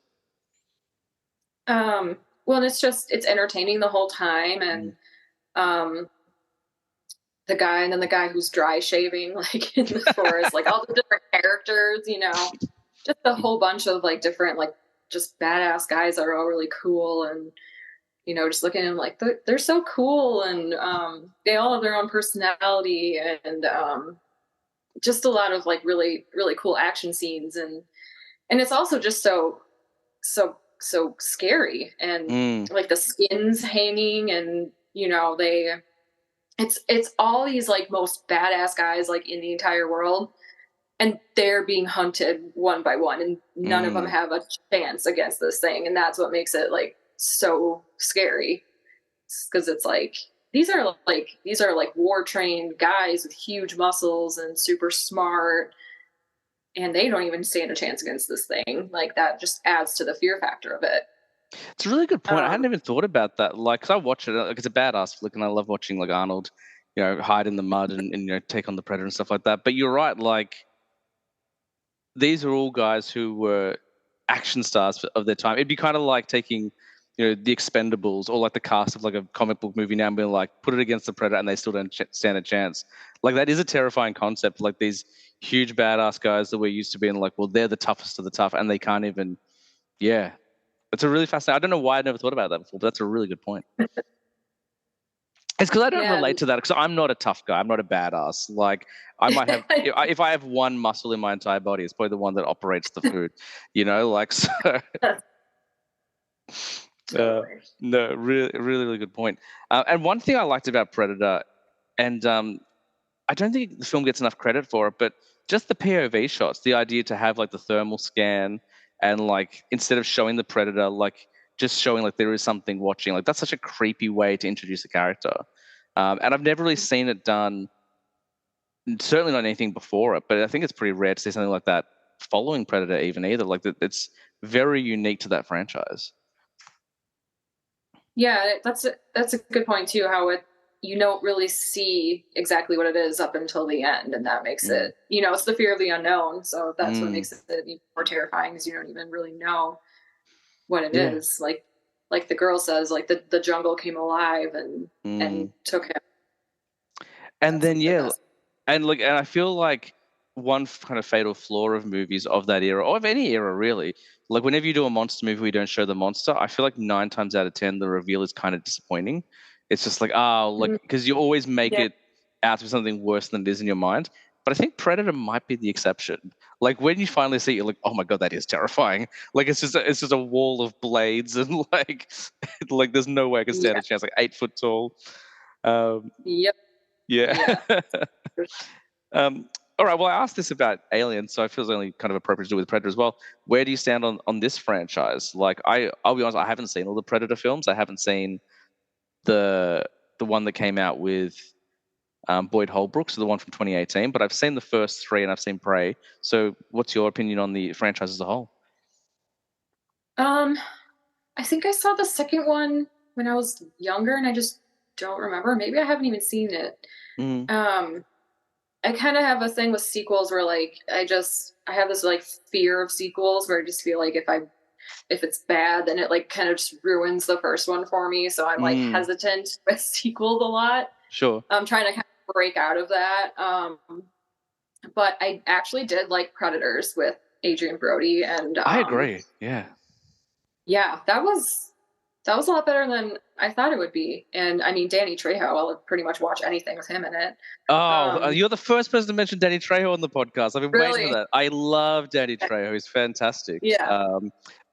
S2: Well, and it's entertaining the whole time,
S1: Mm.
S2: and um, the guy who's dry shaving like in the forest, like all the different characters, just a whole bunch of like different like just badass guys that are all really cool and just looking at them like they're so cool and they all have their own personality and just a lot of like really really cool action scenes and it's also just so scary and
S1: Mm,
S2: like the skins hanging and they it's all these like most badass guys like in the entire world and they're being hunted one by one and none of them
S1: mm,
S2: have a chance against this thing and that's what makes it like so scary because it's like these are like war trained guys with huge muscles and super smart and they don't even stand a chance against this thing like that just adds to the fear factor of it.
S1: it's a really good point. I
S2: um
S1: hadn't even thought about that. Like, 'cause I watch it, like, it's a badass flick, and I love watching like Arnold, hide in the mud and take on the predator and stuff like that. But you're right, like these are all guys who were action stars of their time. It'd be kind of like taking, the Expendables or like the cast of like a comic book movie now and being like, put it against the Predator and they still don't stand a chance. Like that is a terrifying concept. Like these huge badass guys that we're used to being like, well, they're the toughest of the tough and they can't even. Yeah, it's a really fascinating. I don't know why I never thought about that before, but that's a really good point. It's because I don't
S2: yeah
S1: relate to that because I'm not a tough guy. I'm not a badass. Like I might have, if I have one muscle in my entire body, it's probably the one that operates the food. Like so. Uh,
S2: totally.
S1: no, really, really, really good point. And one thing I liked about Predator, and I don't think the film gets enough credit for it, but just the POV shots, the idea to have like the thermal scan and like instead of showing the Predator, like just showing like there is something watching, like that's such a creepy way to introduce a character. And I've never really seen it done, certainly not anything before it, but I think it's pretty rare to see something like that following Predator even either. Like it's very unique to that franchise.
S2: Yeah, that's a good point too. How it you don't really see exactly what it is up until the end, and that makes
S1: Mm,
S2: it it's the fear of the unknown. So that's what
S1: mm,
S2: makes it even more terrifying, is you don't even really know what it
S1: yeah.
S2: is. Like the girl says, like the jungle came alive and
S1: Mm.
S2: took him.
S1: And
S2: That's
S1: then
S2: like the
S1: yeah,
S2: best.
S1: and I feel like one kind of fatal flaw of movies of that era, or of any era really, like whenever you do a monster movie, we don't show the monster. I feel like 9 times out of 10, the reveal is kind of disappointing. It's just like, like
S2: Mhm.
S1: because you always make
S2: Yeah,
S1: it out to be something worse than it is in your mind. But I think Predator might be the exception. Like when you finally see it, you're like, oh my god, that is terrifying. Like it's just a wall of blades and like like there's no way I can stand
S2: yeah,
S1: a chance. Like 8 foot tall. Um,
S2: yep,
S1: yeah.
S2: yeah.
S1: Um, all right. Well, I asked this about Aliens, so I feel it's only kind of appropriate to do with Predator as well. Where do you stand on this franchise? Like, I'll be honest, I haven't seen all the Predator films. I haven't seen the the one that came out with Boyd Holbrook, so the one from 2018. But I've seen the first three, and I've seen Prey. So, what's your opinion on the franchise as a whole?
S2: Um, I think I saw the second one when I was younger, and I just don't remember. Maybe I haven't even seen it.
S1: Mm,
S2: Um, I kind of have a thing with sequels where like I have this like fear of sequels where I just feel like if I if it's bad, then it like kind of just ruins the first one for me. So I'm like
S1: Mm,
S2: hesitant with sequels a lot.
S1: sure.
S2: I'm trying to kind of break out of that. But I actually did like Predators with Adrian Brody, and
S1: I agree. Yeah.
S2: yeah, that was a lot better than I thought it would be. And I mean, Danny Trejo, I'll pretty much watch anything with him in it.
S1: Oh,
S2: Um,
S1: you're the first person to mention Danny Trejo on the podcast. I've been waiting for
S2: really,
S1: that. I love Danny Trejo. He's fantastic.
S2: yeah,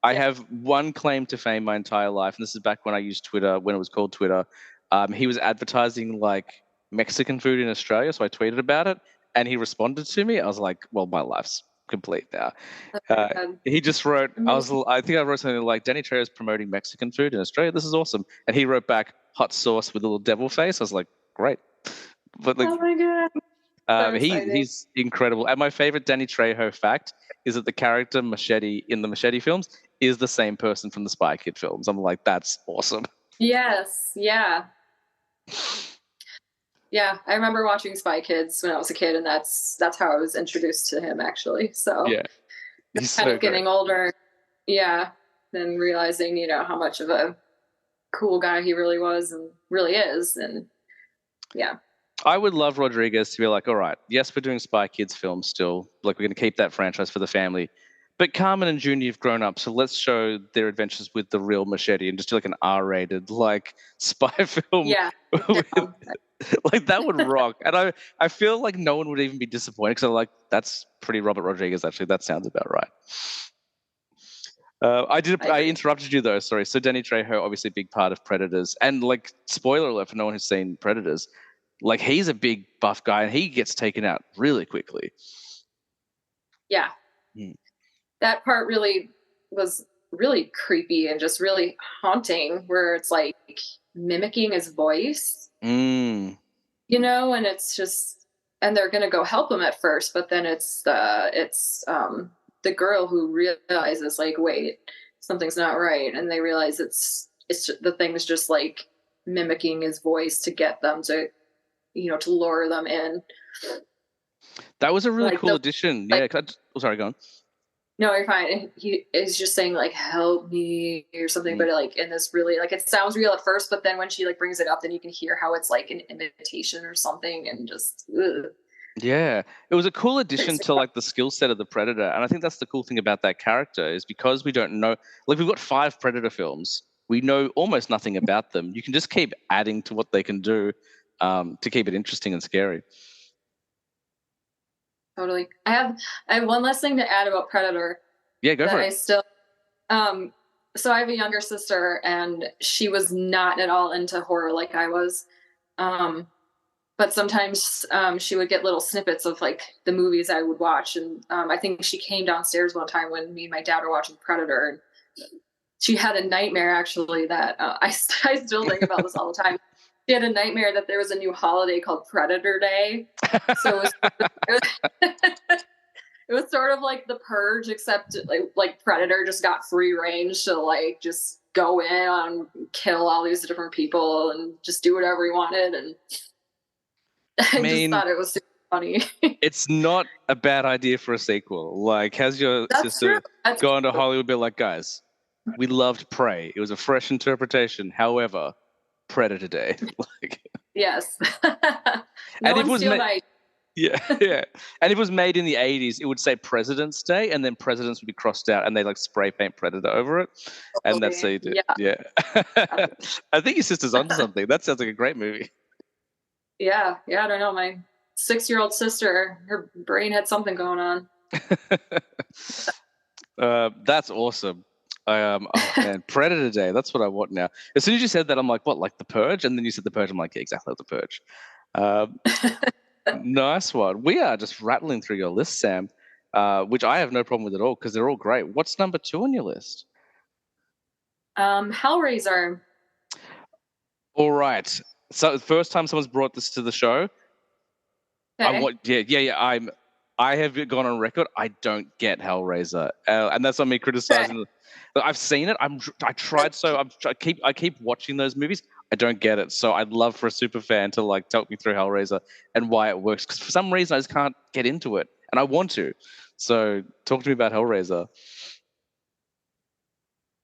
S1: I
S2: yeah,
S1: have one claim to fame my entire life, and this is back when I used Twitter, when it was called Twitter. He was advertising like Mexican food in Australia, so I tweeted about it, and he responded to me. I was like, "Well, my life's complete now."
S2: that's
S1: Uh,
S2: good.
S1: he just wrote,
S2: Amazing.
S1: I think I wrote something like, "Danny Trejo is promoting Mexican food in Australia. This is awesome." And he wrote back, "Hot sauce with a little devil face." I was like, "Great." But like
S2: Oh my god, so exciting.
S1: he's incredible. And my favorite Danny Trejo fact is that the character Machete in the Machete films is the same person from the Spy Kid films. I'm like, that's awesome.
S2: Yes, yeah, yeah. I remember watching Spy Kids when I was a kid, and that's how I was introduced to him actually. So
S1: Yeah, he's
S2: kind
S1: so
S2: of
S1: great.
S2: getting older, yeah, then realizing how much of a cool guy he really was and really is, and yeah,
S1: I would love Rodriguez to be like, all right, yes, we're doing Spy Kids films still. Like, we're going to keep that franchise for the family. But Carmen and Junior have grown up, so let's show their adventures with the real Machete and just do like an R-rated like spy film.
S2: yeah,
S1: with,
S2: down.
S1: like that would rock. And I feel like no one would even be disappointed because I'm like, that's pretty Robert Rodriguez. Actually, that sounds about right.
S2: I
S1: I
S2: agree.
S1: interrupted you though. Sorry. So Danny Trejo, obviously a big part of Predators, and like spoiler alert for no one who's seen Predators, like he's a big buff guy and he gets taken out really quickly.
S2: Yeah,
S1: Mm.
S2: that part really was really creepy and just really haunting, where it's like mimicking his voice,
S1: Mm.
S2: and it's just, and they're gonna go help him at first, but then the girl who realizes like, wait, something's not right, and they realize the thing's just like mimicking his voice to get them to to lure them in.
S1: That was a really
S2: Like
S1: cool
S2: the
S1: addition.
S2: like
S1: Yeah. Oh, sorry, go on.
S2: no, you're fine. He is just saying like "help me" or something,
S1: Mm.
S2: but like in this really like it sounds real at first, but then when she like brings it up, then you can hear how it's like an imitation or something, and just
S1: Yeah, it was a cool addition
S2: it's
S1: to like the skill set of the Predator, and I think that's the cool thing about that character is because we don't know, like we've got 5 Predator films, we know almost nothing about them. You can just keep adding to what they can do to keep it interesting and scary.
S2: totally. I have one last thing to add about Predator
S1: Yeah, go
S2: that
S1: for
S2: I
S1: it.
S2: still so I have a younger sister, and she was not at all into horror like I was. Um but sometimes she would get little snippets of like the movies I would watch, and I think she came downstairs one time when me and my dad were watching Predator. She had a nightmare actually that I still think about this all the time. She had a nightmare that there was a new holiday called Predator Day. So it was sort of like the Purge, except like Predator just got free range to like just go in on kill all these different people and just do whatever he wanted, and
S1: I
S2: I just
S1: mean,
S2: thought it was super funny.
S1: it's not a bad idea for a sequel. Like, has your
S2: That's true.
S1: sister
S2: That's
S1: gone to
S2: true.
S1: Hollywood be like, guys, we loved Prey. It was a fresh interpretation. However, Predator Day. Like,
S2: Yes. No
S1: and if it
S2: one
S1: was
S2: steal my.
S1: yeah, yeah. And if it was made in the 80s, it would say President's Day, and then presidents would be crossed out, and they like spray paint Predator over it, and that's how you do it.
S2: Yeah.
S1: Yeah. I think your sister's onto something. That sounds like a great movie.
S2: Yeah. Yeah. I don't know. My 6-year-old sister, her brain had something going on.
S1: That's awesome. Oh man, Predator Day. That's what I want now. As soon as you said that, I'm like, what, like the Purge? And then you said the Purge. I'm like, yeah, exactly like the Purge. Um, Nice one. We are just rattling through your list, Sam, which I have no problem with at all because they're all great. What's number 2 on your list?
S2: Hellraiser.
S1: All right. So the first time someone's brought this to the show, I
S2: Okay.
S1: want yeah. I have gone on record. I don't get Hellraiser, and that's not me
S2: Okay.
S1: criticizing. I've seen it. I tried so. I keep watching those movies. I don't get it. So I'd love for a super fan to like talk me through Hellraiser and why it works. Because for some reason I just can't get into it, and I want to. So talk to me about Hellraiser.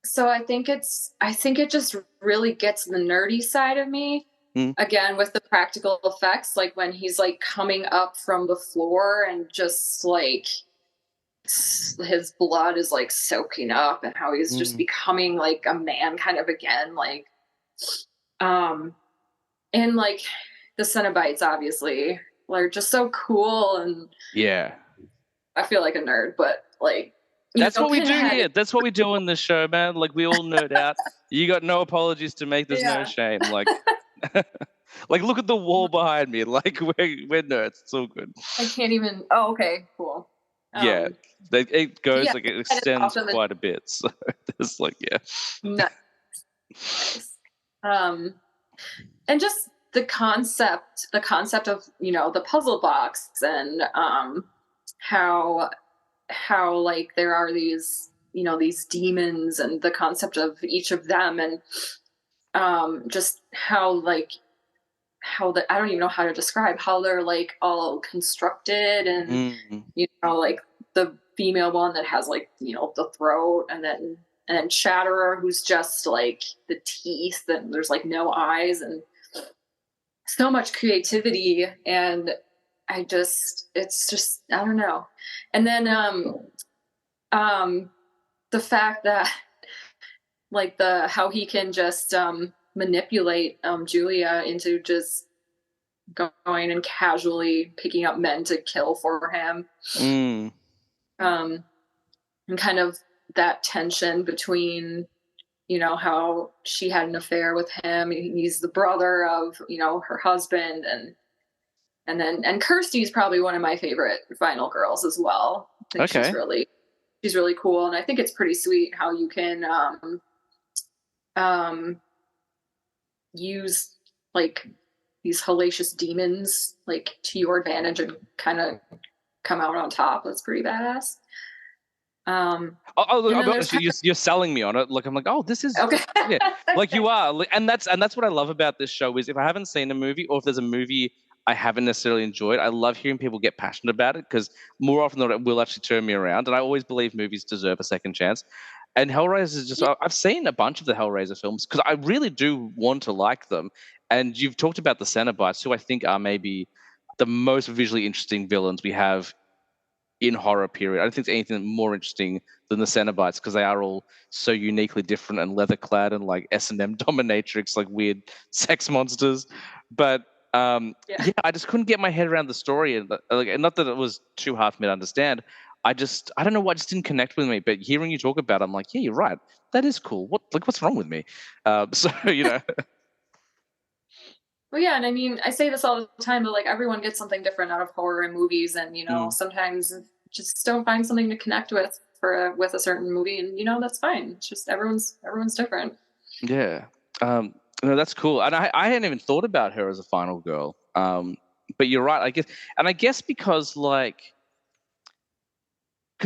S2: So I think it just really gets the nerdy side of me.
S1: Mm,
S2: Again, with the practical effects, like when he's like coming up from the floor and just like his blood is like soaking up and how he's just
S1: mm,
S2: becoming like a man kind of again, like um and like the Cenobites obviously are just so cool, and
S1: yeah.
S2: I feel like a nerd, but like,
S1: That's what we do
S2: Pinhead is
S1: here. That's what we do on this show, man. Like we all nerd out. You got no apologies to make. There's no
S2: yeah.
S1: shame. Like, like look at the wall behind me. Like we're nerds. It's all good.
S2: I can't even. Oh, okay, cool.
S1: Yeah,
S2: Um,
S1: it
S2: so
S1: goes
S2: yeah,
S1: like it
S2: Pinhead is
S1: extends
S2: also the
S1: quite a bit. So there's like yeah.
S2: nice. Um, and just the concept of the puzzle box, and how like there are these these demons, and the concept of each of them, and just how like how the I don't even know how to describe how they're like all constructed, and
S1: Mm,
S2: like the female one that has like the throat, and then Chatterer, who's just like the teeth, and there's like no eyes, and so much creativity. And it's just I don't know. And then um the fact that like the how he can just manipulate Julia into just going and casually picking up men to kill for him,
S1: mm,
S2: um and kind of that tension between how she had an affair with him. He's the brother of her husband, and Kirsty's probably one of my favorite final girls as well. I think
S1: okay.
S2: she's really cool, and I think it's pretty sweet how you can um use like these hellacious demons like to your advantage and kind of come out on top. That's pretty badass.
S1: Look,
S2: And
S1: I'll
S2: then
S1: be
S2: there's
S1: honest, you're selling me on it. Like I'm like, oh, this is
S2: okay.
S1: yeah, like you are, and that's what I love about this show is if I haven't seen a movie or if there's a movie I haven't necessarily enjoyed, I love hearing people get passionate about it because more often than not, it will actually turn me around. And I always believe movies deserve a second chance. And Hellraiser is just
S2: Yeah.
S1: I've seen a bunch of the Hellraiser films because I really do want to like them. And you've talked about the Cenobites, who I think are maybe the most visually interesting villains we have in horror period. I don't think there's anything more interesting than the Cenobites because they are all so uniquely different and leather clad and like S&M dominatrix, like weird sex monsters. But
S2: Yeah.
S1: yeah, I just couldn't get my head around the story, and like, and not that it was too hard for me to understand. I don't know what just didn't connect with me. But hearing you talk about it, I'm like, yeah, you're right. That is cool. What's wrong with me? So
S2: Well, yeah, and I mean, I say this all the time, but like everyone gets something different out of horror and movies, and
S1: mm,
S2: sometimes just don't find something to connect with with a certain movie, and that's fine. It's just everyone's different.
S1: yeah. No, that's cool. And I hadn't even thought about her as a final girl. But you're right. I guess because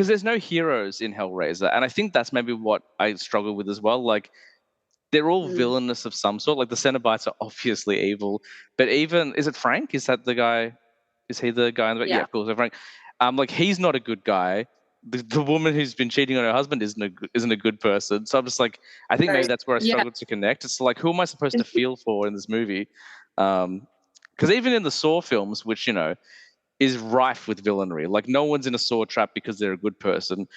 S1: there's no heroes in Hellraiser, and I think that's maybe what I struggle with as well. Like they're all
S2: Mm,
S1: villainous of some sort. Like the Cenobites are obviously evil, but even is it Frank? Is that the guy? Is he the guy in the back? Yeah,
S2: yeah.
S1: of course, Frank. Like he's not a good guy. The woman who's been cheating on her husband isn't a good person. So I'm just like, I think maybe
S2: Right.
S1: that's where I
S2: Yeah.
S1: struggled to connect. It's like, who am I supposed to feel for in this movie? Because even in the Saw films, which is rife with villainy. Like no one's in a Saw trap because they're a good person.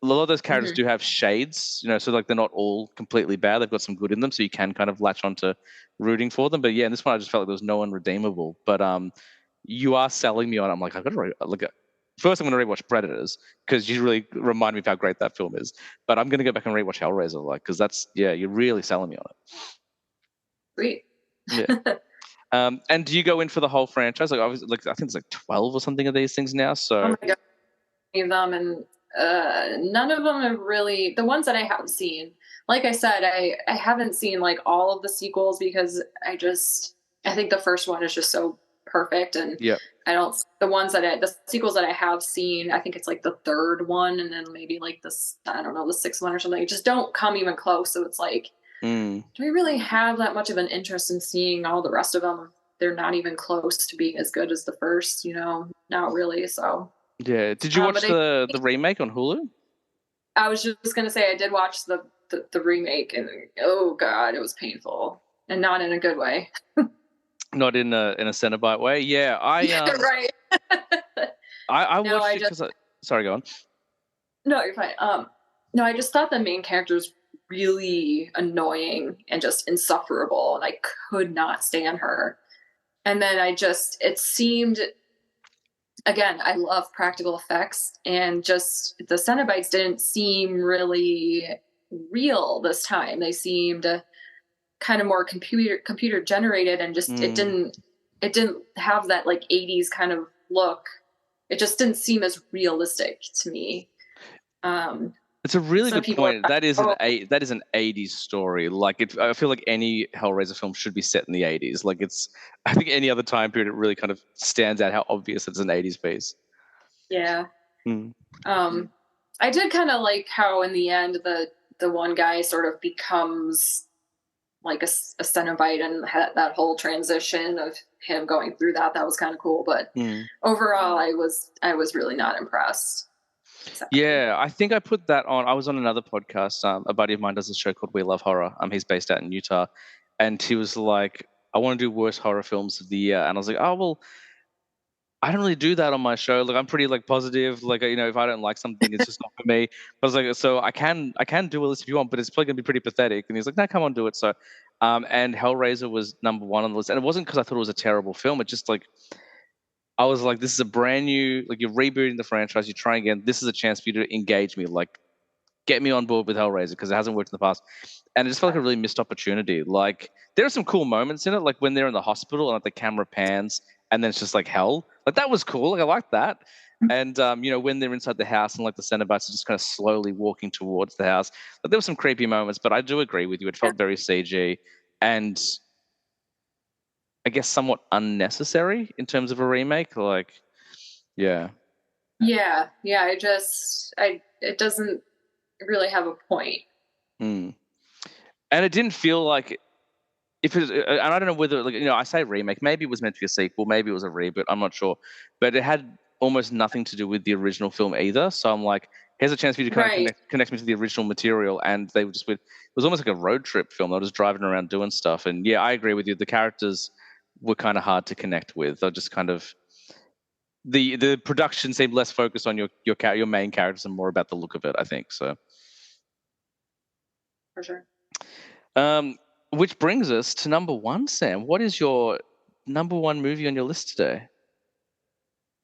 S1: A lot of those characters
S2: Mhm.
S1: do have shades, so like they're not all completely bad. They've got some good in them, so you can kind of latch onto rooting for them. But yeah, in this one, I just felt like there was no one redeemable. But you are selling me on. I'm like, I gotta look at. First, I'm gonna rewatch Predators because you really remind me of how great that film is. But I'm gonna go back and rewatch Hellraiser, like, because that's yeah, you're really selling me on
S2: Sweet.
S1: it. Yeah. And do you go in for the whole franchise? Like, obviously, like I think it's like 12 or something of these things now.
S2: Oh
S1: So
S2: my god, any of them, and none of them are really the ones that I have seen. Like I said, I haven't seen like all of the sequels because I think the first one is just so perfect, and
S1: yeah.
S2: I don't the sequels that I have seen. I think it's like the third one, and then maybe like this I don't know the sixth one or something. Just don't come even close. So it's like,
S1: Mm.
S2: do we really have that much of an interest in seeing all the rest of them? They're not even close to being as good as the first. Not really. So.
S1: Yeah. Did you watch
S2: But
S1: the remake on Hulu?
S2: I was just gonna say I did watch the remake, and oh god, it was painful, and not in a good way.
S1: Not in a Cenobite way. Yeah,
S2: Yeah, right.
S1: I
S2: No,
S1: watched
S2: I
S1: it
S2: just
S1: because sorry, go on.
S2: no, you're fine. No, I just thought the main character was really annoying and just insufferable, and I could not stand her. And then it seemed, again, I love practical effects, and just the Cenobites didn't seem really real this time. They seemed kind of more computer generated, and just
S1: Mm.
S2: it didn't have that like 80s kind of look. It just didn't seem as realistic to me. Um,
S1: It's a really
S2: some
S1: good
S2: people are
S1: point.
S2: like, oh
S1: That is an 80s story. Like I feel like any Hellraiser film should be set in the 80s. Like it's I think any other time period it really kind of stands out how obvious it's an 80s piece.
S2: yeah.
S1: Mm.
S2: I did kind of like how in the end the one guy sort of becomes like a Cenobite, and that whole transition of him going through that was kind of cool. But
S1: Mm.
S2: overall, I was really not impressed. Sadly.
S1: Yeah, I think I put that on. I was on another podcast. A buddy of mine does a show called We Love Horror. He's based out in Utah, and he was like, "I want to do worst horror films of the year," and I was like, "Oh well, I don't really do that on my show. Like I'm pretty like positive. Like if I don't like something, it's just not for me." But I was like, "So I can do a list if you want, but it's probably gonna be pretty pathetic." And he's like, "No, come on, do it." So, and Hellraiser was number one on the list, and it wasn't because I thought it was a terrible film. It just like I was like, this is a brand new, like you're rebooting the franchise, you're trying again. This is a chance for you to engage me, like get me on board with Hellraiser because it hasn't worked in the past. And it just felt like a really missed opportunity. Like there are some cool moments in it, like when they're in the hospital and like the camera pans and then it's just like hell. Like that was cool. Like I liked that. And when they're inside the house and like the Cenobites are just kind of slowly walking towards the house, like there were some creepy moments. But I do agree with you; it
S2: Yeah.
S1: felt very CG, and I guess somewhat unnecessary in terms of a remake. Like, yeah.
S2: Yeah. It doesn't really have a point.
S1: Mm. And it didn't feel like if it was, and I don't know whether like I say remake, maybe it was meant to be a sequel, maybe it was a reboot, I'm not sure, but it had almost nothing to do with the original film either. So I'm like, here's a chance for you to kind of
S2: Right.
S1: connect me to the original material, and they were just with it was almost like a road trip film. They were just driving around doing stuff, and yeah, I agree with you. The characters were kind of hard to connect with. They're just kind of the production seemed less focused on your main characters and more about the look of it. I think so.
S2: For sure.
S1: Um, which brings us to number one, Sam. What is your number one movie on your list today?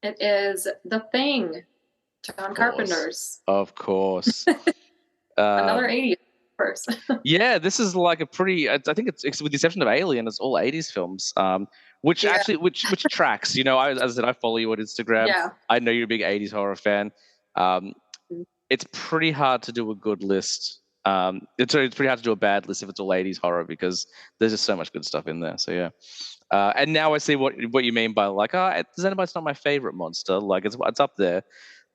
S2: It is The Thing, John
S1: Of course.
S2: Carpenter's.
S1: Of course.
S2: Another
S1: um,
S2: 80s course.
S1: yeah, this is like a pretty. I think it's with the exception of Alien, it's all '80s films. Which
S2: Yeah.
S1: actually, which tracks. As I said, I follow you on Instagram.
S2: Yeah.
S1: I know you're a big '80s horror fan. Um, it's pretty hard to do a good list. It's pretty hard to do a bad list if it's all '80s horror because there's just so much good stuff in there. So yeah. And now I see what you mean by like, Xenobite's not my favorite monster. Like it's up there.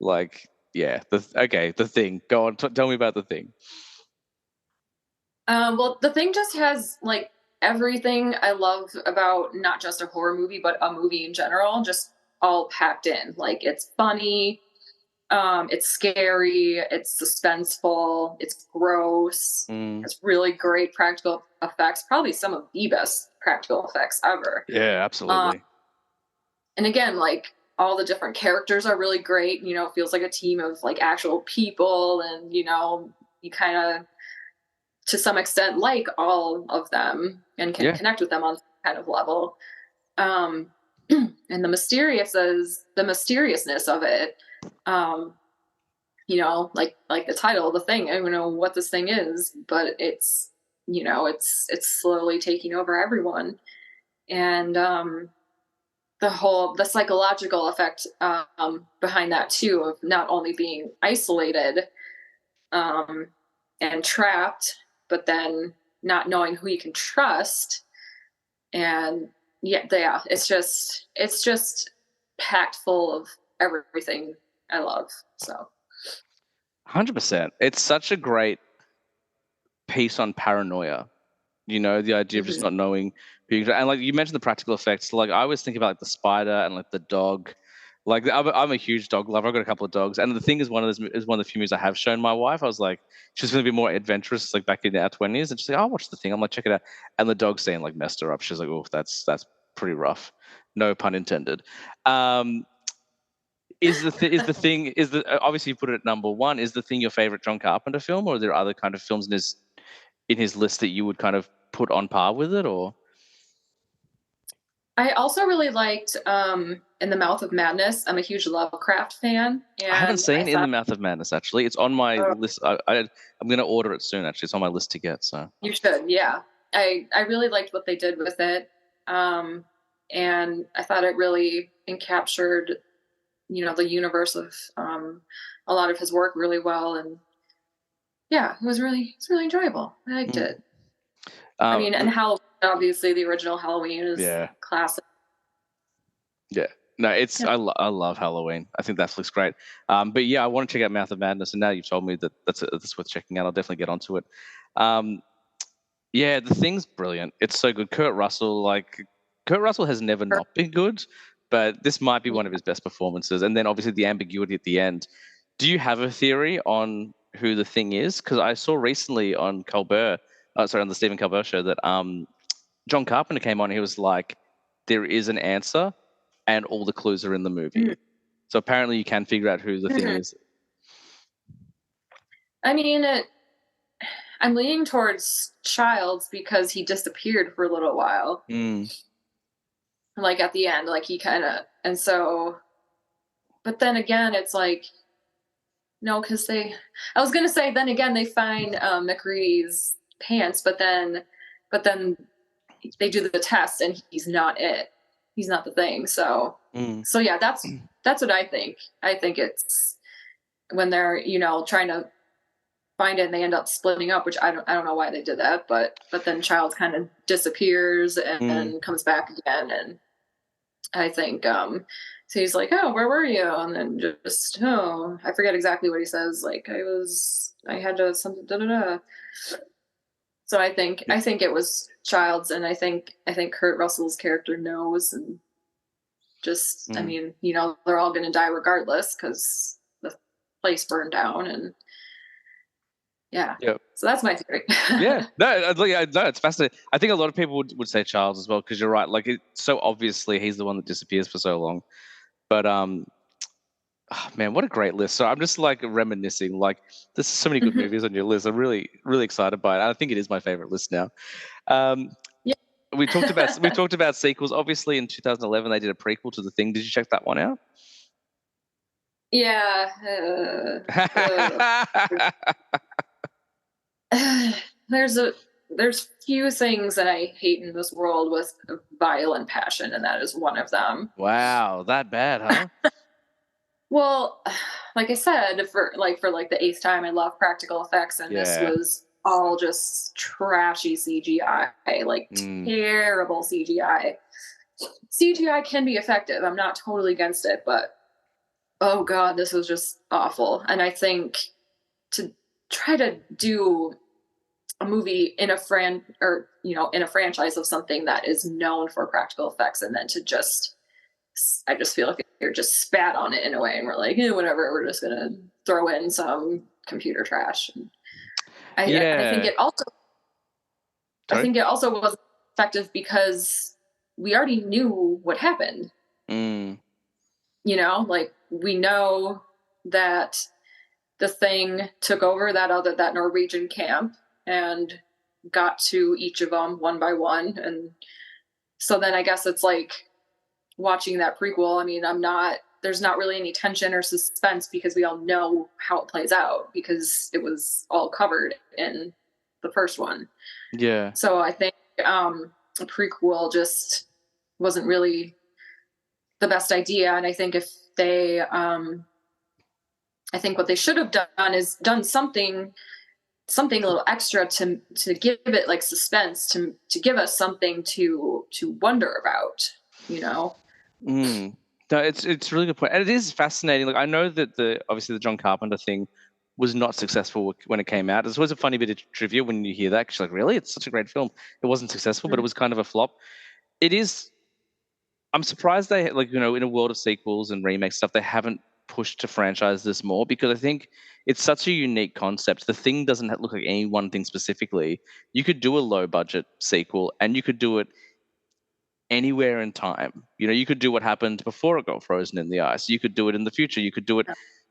S1: Like yeah, the Thing. Go on, tell me about the Thing.
S2: Well, The Thing just has like everything I love about not just a horror movie, but a movie in general, just all packed in. Like it's funny, it's scary, it's suspenseful, it's gross,
S1: Mm,
S2: it's really great practical effects, probably some of the best practical effects ever.
S1: yeah,
S2: Um,
S1: absolutely.
S2: and again, like all the different characters are really great. It feels like a team of like actual people, and you kind of to some extent like all of them and can
S1: Yeah,
S2: connect with them on some kind of level. Um, and the mysteriousness of it. Um, like the title, the thing. I don't know what this thing is, but it's slowly taking over everyone, and the psychological effect behind that too, of not only being isolated um, and trapped, but then not knowing who you can trust. And yeah, it's just packed full of everything I love. So
S1: 100%. It's such a great piece on paranoia. The idea of just
S2: mhm.
S1: not knowing and like you mentioned the practical effects. Like I always think about like the spider and like the dog. Like I'm a huge dog lover. I've got a couple of dogs, and the thing is, one of the few movies I have shown my wife. I was like, she's going to be more adventurous, like back in our 20s, and she's like, "I'll watch the thing." I'm like, "Check it out," and the dog scene like messed her up. She's like, "Oh, that's pretty rough." No pun intended. Um, obviously you put it at number one? Is the thing your favorite John Carpenter film, or are there other kind of films in his list that you would kind of put on par with it, or?
S2: I also really liked In the Mouth of Madness. I'm a huge Lovecraft fan,
S1: I haven't
S2: and I
S1: seen In the
S2: thought,
S1: Mouth of Madness, actually. It's on my
S2: oh,
S1: list. I'm going to order it soon, actually. It's on my list to get. So
S2: you should, yeah. I really liked what they did with it, um, and I thought it really encaptured, the universe of a lot of his work really well, and yeah, it's really enjoyable. I liked
S1: mm.
S2: it. I mean, and Halloween, obviously, the original Halloween is
S1: Yeah,
S2: classic.
S1: yeah. No,
S2: Yeah.
S1: I love Halloween. I think that looks great. But yeah, I want to check out Mouth of Madness, and now you've told me that that's worth checking out. I'll definitely get onto it. Um, yeah, the thing's brilliant. It's so good. Kurt Russell has never not been good, but this might be one of his best performances. And then obviously the ambiguity at the end. Do you have a theory on who the thing is? Because I saw recently on on the Stephen Colbert show that John Carpenter came on. He was like, there is an answer, and all the clues are in the movie.
S2: Mhm.
S1: So apparently you can figure out who the thing
S2: Mhm.
S1: is.
S2: I mean, I'm leaning towards Childs because he disappeared for a little while,
S1: Mm,
S2: like at the end, like he kind of, and so, but then again, it's like, no, because I was going to say, then again, they find McCree's pants, but then they do the test and he's not it. He's not the thing. So,
S1: mm,
S2: so yeah, that's what I think. I think it's when they're, trying to find it and they end up splitting up, which I don't know why they did that, but then Childs kind of disappears
S1: mm,
S2: and comes back again, and I think so he's like, oh, where were you? And then just, oh, I forget exactly what he says, like I had to something da da da. So I think it was Childs, and I think Kurt Russell's character knows, and just, I
S1: mm.
S2: mean, they're all going to die regardless because the place burned down, and yeah.
S1: Yeah.
S2: So that's my theory.
S1: Yeah, no, it's fascinating. I think a lot of people would say Charles as well, because you're right. Like, so obviously he's the one that disappears for so long. But man, what a great list. So I'm just like reminiscing. Like, there's so many good
S2: Mhm.
S1: movies on your list. I'm really, really excited by it. I think it is my favorite list now. Um,
S2: Yeah.
S1: we talked about sequels. Obviously, in 2011 they did a prequel to The Thing. Did you check that one out?
S2: Yeah. There's a there's few things that I hate in this world with violent passion, and that is one of them.
S1: Wow, that bad, huh?
S2: Well, like I said, for the eighth time, I love practical effects, and this
S1: Yeah.
S2: was all just trashy CGI, like
S1: Mm,
S2: terrible CGI. CGI can be effective. I'm not totally against it, but oh god, this was just awful. And I think to try to do a movie in a in a franchise of something that is known for practical effects, and then to just, I just feel like you're just spat on it in a way, and we're like, whatever, we're just gonna throw in some computer trash. I think
S1: yeah.
S2: it also I
S1: Sorry.
S2: think it also wasn't effective because we already knew what happened.
S1: Mm,
S2: Like we know that the thing took over that Norwegian camp and got to each of them one by one, and so then I guess it's like watching that prequel. I mean, there's not really any tension or suspense because we all know how it plays out because it was all covered in the first one.
S1: yeah.
S2: So I think a prequel just wasn't really the best idea, and I think if they I think what they should have done is done something a little extra to give it like suspense, to give us something to wonder about, you know.
S1: Mm. No, it's a really good point, and it is fascinating. Like, I know that obviously the John Carpenter thing was not successful when it came out. It's always a funny bit of trivia when you hear that, 'cause you're like, really, it's such a great film. It wasn't successful, but it
S2: Mhm.
S1: was kind of a flop. It is. I'm surprised they like in a world of sequels and remake stuff they haven't pushed to franchise this more because I think it's such a unique concept. The thing doesn't look like any one thing specifically. You could do a low budget sequel and you could do it anywhere in time. You could do what happened before it got frozen in the ice. You could do it in the future. You could do it,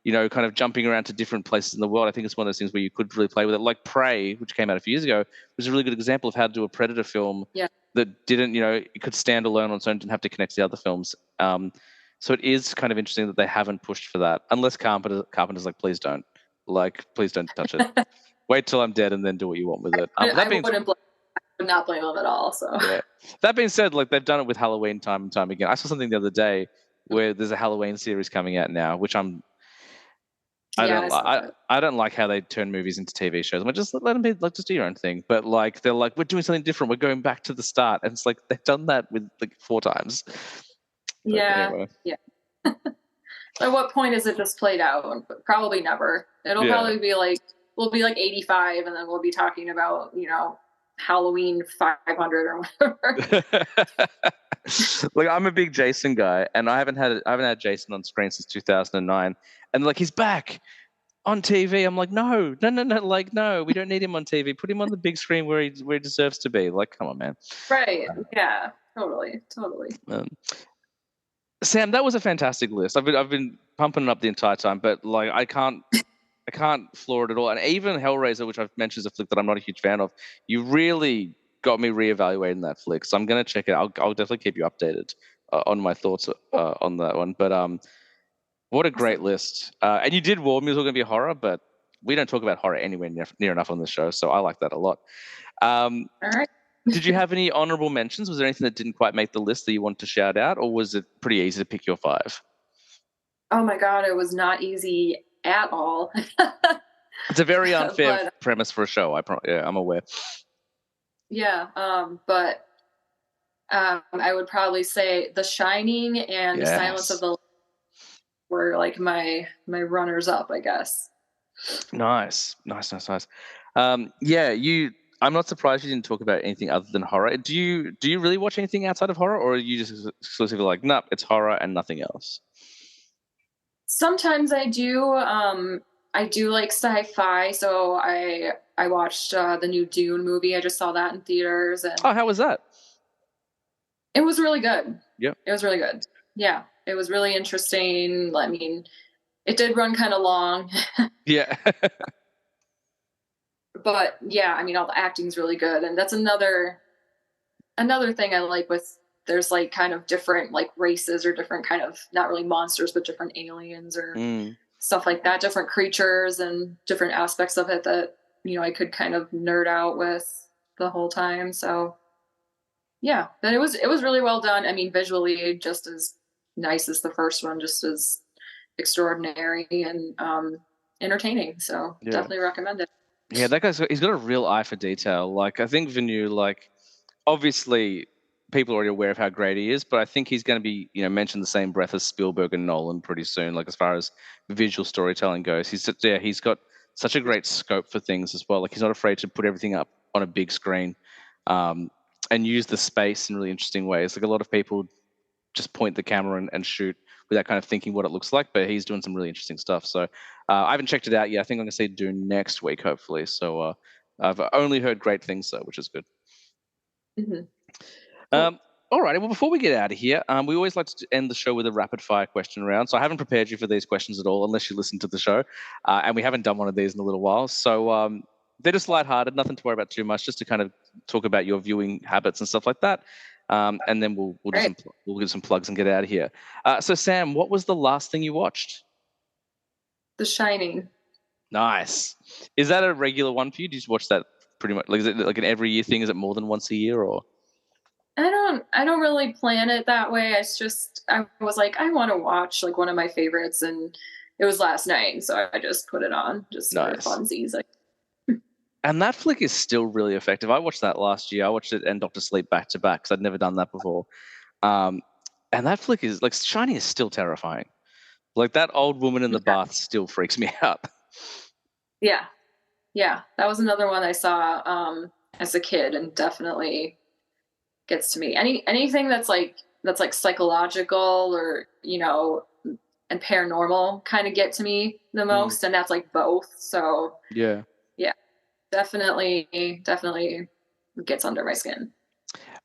S1: kind of jumping around to different places in the world. I think it's one of those things where you could really play with it. Like Prey, which came out a few years ago, was a really good example of how to do a Predator film
S2: Yeah.
S1: that didn't, it could stand alone on its own, didn't have to connect to the other films. So it is kind of interesting that they haven't pushed for that, unless Carpenter's like, please don't touch it. Wait till I'm dead and then do what you want with it.
S2: I would not blame them at all. So
S1: yeah. That being said, like they've done it with Halloween time and time again. I saw something the other day where there's a Halloween series coming out now, which I don't like. I don't like how they turn movies into TV shows. I'm like, just let them be, like, just do your own thing. But like, they're like, we're doing something different. We're going back to the start, and it's like they've done that with like 4 times.
S2: But anyway. Yeah. At what point is it just played out? Probably never. It'll probably be like we'll be like 85, and then we'll be talking about Halloween 500 or whatever.
S1: Like I'm a big Jason guy, and I haven't had Jason on screen since 2009, and like he's back on TV. I'm like, no, like no, we don't need him on TV. Put him on the big screen where he deserves to be. Like, come on, man.
S2: Right? Yeah. Totally.
S1: Sam, that was a fantastic list. I've been pumping it up the entire time, but like I can't floor it at all. And even Hellraiser, which I've mentioned is a flick that I'm not a huge fan of, you really got me reevaluating that flick. So I'm going to check it out. I'll definitely keep you updated on my thoughts on that one. But what a great list. And you did warn me it was going to be horror, but we don't talk about horror anywhere near enough on the show. So I like that a lot.
S2: All right.
S1: Did you have any honorable mentions? Was there anything that didn't quite make the list that you want to shout out, or was it pretty easy to pick your 5?
S2: Oh my God, it was not easy at all.
S1: It's a very unfair premise for a show. I'm aware.
S2: Yeah, but I would probably say The Shining and Silence of the Lambs were like my runners up, I guess.
S1: Nice. I'm not surprised you didn't talk about anything other than horror. Do you really watch anything outside of horror, or are you just exclusively like, nope, it's horror and nothing else?
S2: Sometimes I do. I do like sci-fi, so I watched the new Dune movie. I just saw that in theaters. And
S1: how was that?
S2: It was really good.
S1: Yeah,
S2: it was really good. Yeah, it was really interesting. I mean, it did run kind of long.
S1: Yeah.
S2: But yeah, I mean, all the acting's really good, and that's another thing I like with. There's like kind of different like races or different kind of not really monsters, but different aliens or stuff like that, different creatures and different aspects of it that I could kind of nerd out with the whole time. So yeah, but it was really well done. I mean, visually just as nice as the first one, just as extraordinary and entertaining. So definitely recommend it.
S1: Yeah, that he's got a real eye for detail. Like I think Villeneuve, like obviously people are already aware of how great he is, but I think he's going to be, mentioned the same breath as Spielberg and Nolan pretty soon. Like as far as visual storytelling goes, he's got such a great scope for things as well. Like he's not afraid to put everything up on a big screen, and use the space in really interesting ways. Like a lot of people just point the camera and shoot without kind of thinking what it looks like, but he's doing some really interesting stuff. So I haven't checked it out yet. I think I'm going to see Dune next week, hopefully. So I've only heard great things, so which is good.
S2: Mm-hmm.
S1: All right. Well, before we get out of here, we always like to end the show with a rapid fire question round. So I haven't prepared you for these questions at all, unless you listen to the show. And we haven't done one of these in a little while. So they're just lighthearted, nothing to worry about too much, just to kind of talk about your viewing habits and stuff like that. And then we'll do some plugs and get out of here. So Sam, what was the last thing you watched?
S2: The Shining.
S1: Nice. Is that a regular one for you? Do you just watch that pretty much? Like, is it like an every year thing? Is it more than once a year, or?
S2: I don't really plan it that way. It's just I was like, I want to watch like one of my favorites, and it was last night, so I just put it on just for funsies.
S1: And that flick is still really effective. I watched that last year. I watched it and Dr. Sleep back to back because I'd never done that before. And that flick is like Shining is still terrifying. Like that old woman in the bath still freaks me out.
S2: Yeah, that was another one I saw as a kid, and definitely gets to me. Anything that's like that's like psychological or, and paranormal kind of get to me the
S1: Mm.
S2: most. And that's like both. So
S1: Yeah.
S2: yeah, definitely gets under my skin.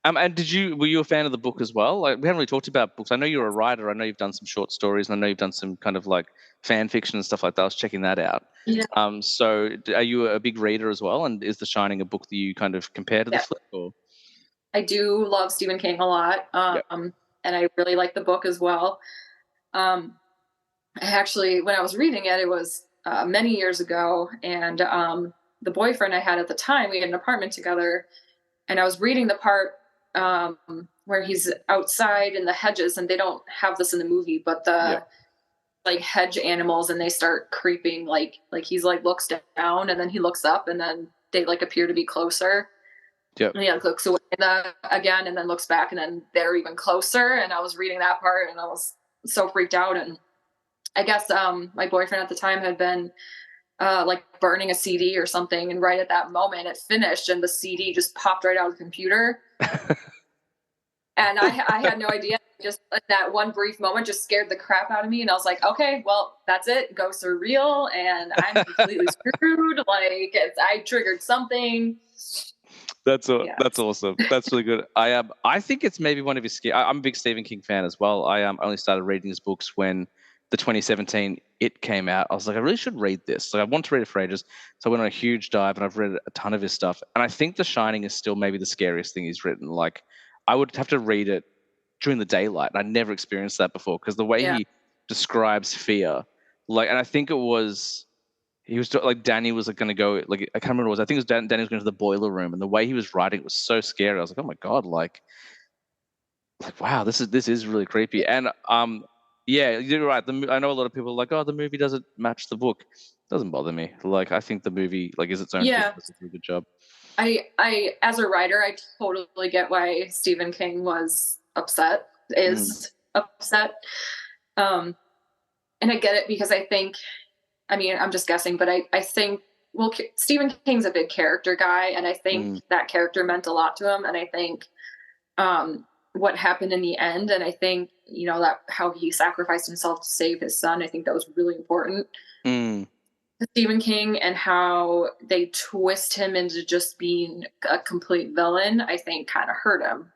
S1: And were you a fan of the book as well? Like, we haven't really talked about books. I know you're a writer. I know you've done some short stories, and I know you've done some kind of like fan fiction and stuff like that. I was checking that out.
S2: Yeah.
S1: So are you a big reader as well? And is The Shining a book that you kind of compare to the
S2: Yeah.
S1: flick? Or
S2: I do love Stephen King a lot.
S1: yeah,
S2: And I really like the book as well. Um, I actually, when I was reading it, it was many years ago. And the boyfriend I had at the time, we had an apartment together. And I was reading the part um, where he's outside in the hedges, and they don't have this in the movie, but
S1: yeah,
S2: the like hedge animals, and they start creeping, like he's like looks down, and then he looks up, and then they like appear to be closer.
S1: yeah.
S2: And he like looks away again, and then looks back, and then they're even closer. And I was reading that part, and I was so freaked out. And I guess my boyfriend at the time had been like burning a CD or something, and right at that moment it finished, and the CD just popped right out of the computer. And I had no idea. Just that one brief moment just scared the crap out of me. And I was like, okay, well, that's it. Ghosts are real, and I'm completely screwed. Like, I triggered something. Yeah.
S1: That's awesome. That's really good. I think it's maybe one of his. I'm a big Stephen King fan as well. I only started reading his books when the 2017 It came out. I was like, I really should read this. Like, I want to read it for ages. So I went on a huge dive, and I've read a ton of his stuff. And I think The Shining is still maybe the scariest thing he's written. Like, I would have to read it during the daylight. I never experienced that before, because the way
S2: Yeah.
S1: he describes fear, like, and I think it was he was like Danny was like going to go, like, I can't remember what it was. I think it was Danny was going to the boiler room, and the way he was writing it was so scary. I was like, oh my god, like wow, this is really creepy. And yeah, you're right. I know a lot of people are like, oh, the movie doesn't match the book. It doesn't bother me. Like, I think the movie like is its own thing.
S2: Yeah.
S1: Does a really good job.
S2: As a writer, I totally get why Stephen King
S1: Mm,
S2: is upset. Um, and I get it because I mean, I'm just guessing, but I think, well, Stephen King's a big character guy, and I think
S1: mm,
S2: that character meant a lot to him. And I think what happened in the end, and I think, that how he sacrificed himself to save his son, I think that was really important
S1: mm.
S2: to Stephen King, and how they twist him into just being a complete villain, I think kind of hurt him.